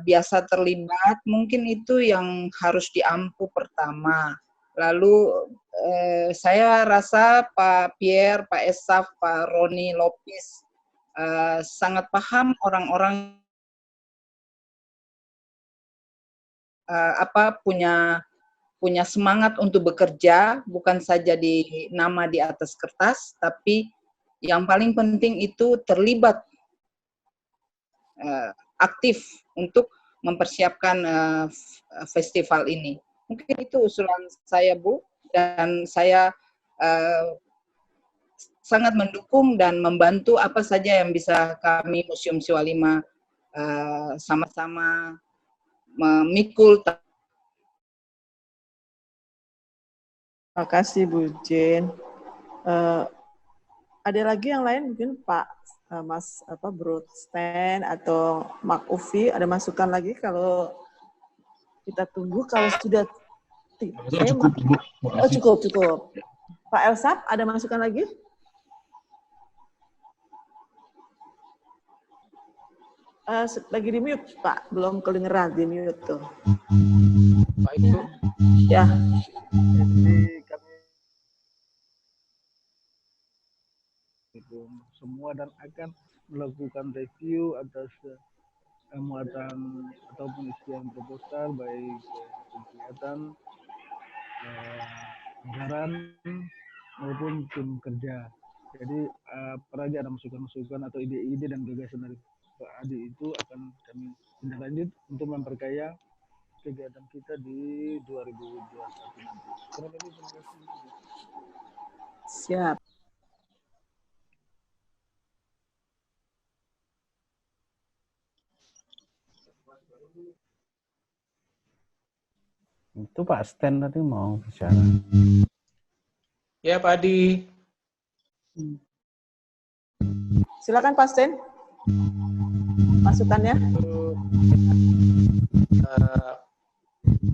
biasa terlibat, mungkin itu yang harus diampu pertama. Lalu saya rasa Pak Pierre, Pak Esaf, Pak Roni Lopis sangat paham orang-orang punya semangat untuk bekerja, bukan saja nama di atas kertas, tapi yang paling penting itu terlibat aktif untuk mempersiapkan festival ini. Mungkin itu usulan saya, Bu, dan saya sangat mendukung dan membantu apa saja yang bisa kami Museum Siwa Lima sama-sama memikul. Terima kasih Bu Jen. Ada lagi yang lain mungkin Pak Mas Bro Stan atau Mak Ufi ada masukan lagi kalau kita tunggu kalau sudah cukup. Pak Elsap ada masukan lagi? Lagi di mute Pak, belum kedengeran di mute tuh. Pak Ibu. Ya. Jadi kami semua dan akan melakukan review atas muatan ataupun isian proposal baik kegiatan jajaran maupun tim kerja. Jadi apalagi ada masukan-masukan atau ide-ide dan gagasan dari Pak Adi itu akan kami tindak lanjut untuk memperkaya kegiatan kita di 2021 nanti. Kurang lebih terima kasih. Siap. Itu Pak Sten tadi mau bicara. Ya, Pak Adi. Silakan Pak Sten. Masukannya.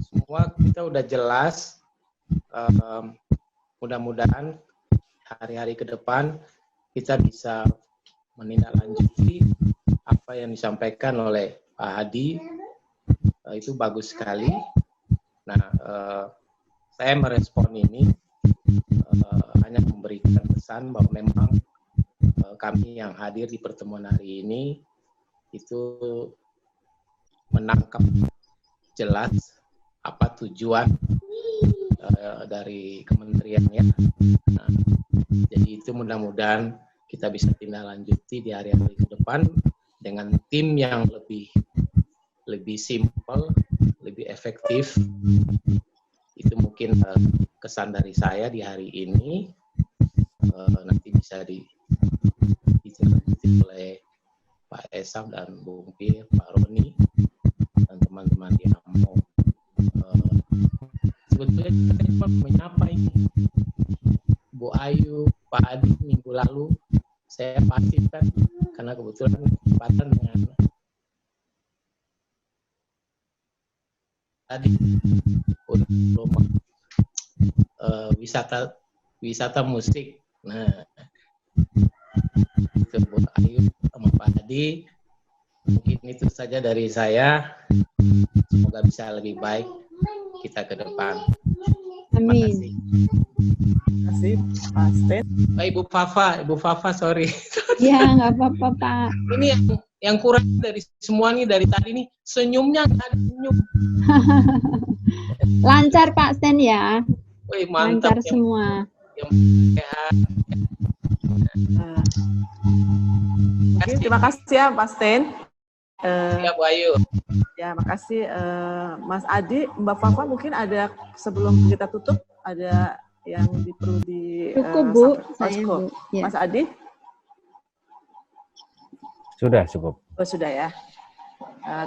Semua kita udah jelas. Mudah-mudahan hari-hari ke depan kita bisa menindaklanjuti apa yang disampaikan oleh Pak Hadi. Itu bagus sekali. Nah, saya merespon ini hanya memberikan pesan bahwa memang kami yang hadir di pertemuan hari ini itu menangkap jelas apa tujuan dari kementeriannya. Nah, jadi itu mudah-mudahan kita bisa tindak lanjuti di hari-hari ke depan dengan tim yang lebih simpel, lebih efektif. Itu mungkin kesan dari saya di hari ini. Nanti bisa ditindaklanjuti oleh Pak Esam dan Bung Pir, Pak Roni, dan teman-teman di AMO. Sebetulnya kita cuma menyapa ini. Bu Ayu, Pak Adi minggu lalu, saya pastikan karena kebetulan kesempatan dengan tadi belum wisata musik. Nah, itu Bu Ayu sama Pak Adi. Mungkin itu saja dari saya. Semoga bisa lebih baik kita ke depan. Amin. Terima kasih Pak Sten. Ibu Fafa, sorry. Ya, nggak apa-apa Pak. Ini yang kurang dari semua nih dari tadi nih senyumnya nggak ada senyum. Lancar Pak Sten ya. Wih, mantap. Lancar semua. Mungkin terima kasih ya Pak Sten. Ya Bu Ayu. Ya, makasih Mas Adi, Mbak Fafa, mungkin ada sebelum kita tutup ada yang perlu di cukup Bu, saya Bu. Ya. Mas Adi? Sudah cukup. Oh, sudah ya.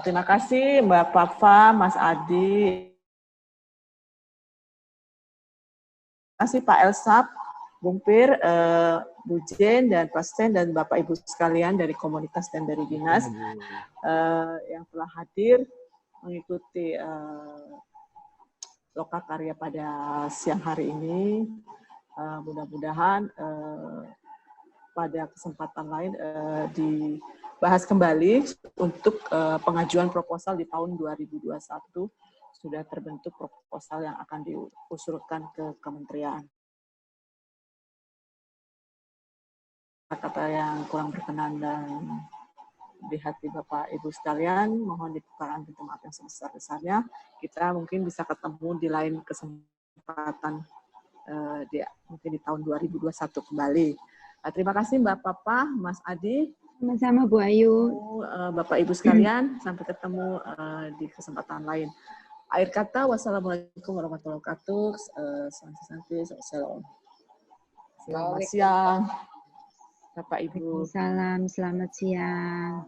Terima kasih Mbak Fafa, Mas Adi. Terima kasih Pak Elsap, Bung Pir, Bu Jen, dan Pak Sten, dan Bapak Ibu sekalian dari komunitas dan dari dinas yang telah hadir mengikuti Lokakarya pada siang hari ini. Mudah-mudahan pada kesempatan lain dibahas kembali untuk pengajuan proposal di tahun 2021. Sudah terbentuk proposal yang akan diusulkan ke kementerian. Kata yang kurang berkenan dan di hati Bapak Ibu sekalian, mohon dibukakan pintu maaf yang sebesar-besarnya. Kita mungkin bisa ketemu di lain kesempatan mungkin di tahun 2021 kembali. Terima kasih Mbak Papa, Mas Adi. Sama-sama Bu Ayu. Bapak Ibu sekalian, sampai ketemu di kesempatan lain. Akhir kata, wassalamualaikum warahmatullahi wabarakatuh. Selamat siang. Bapak Ibu. Salam, selamat siang.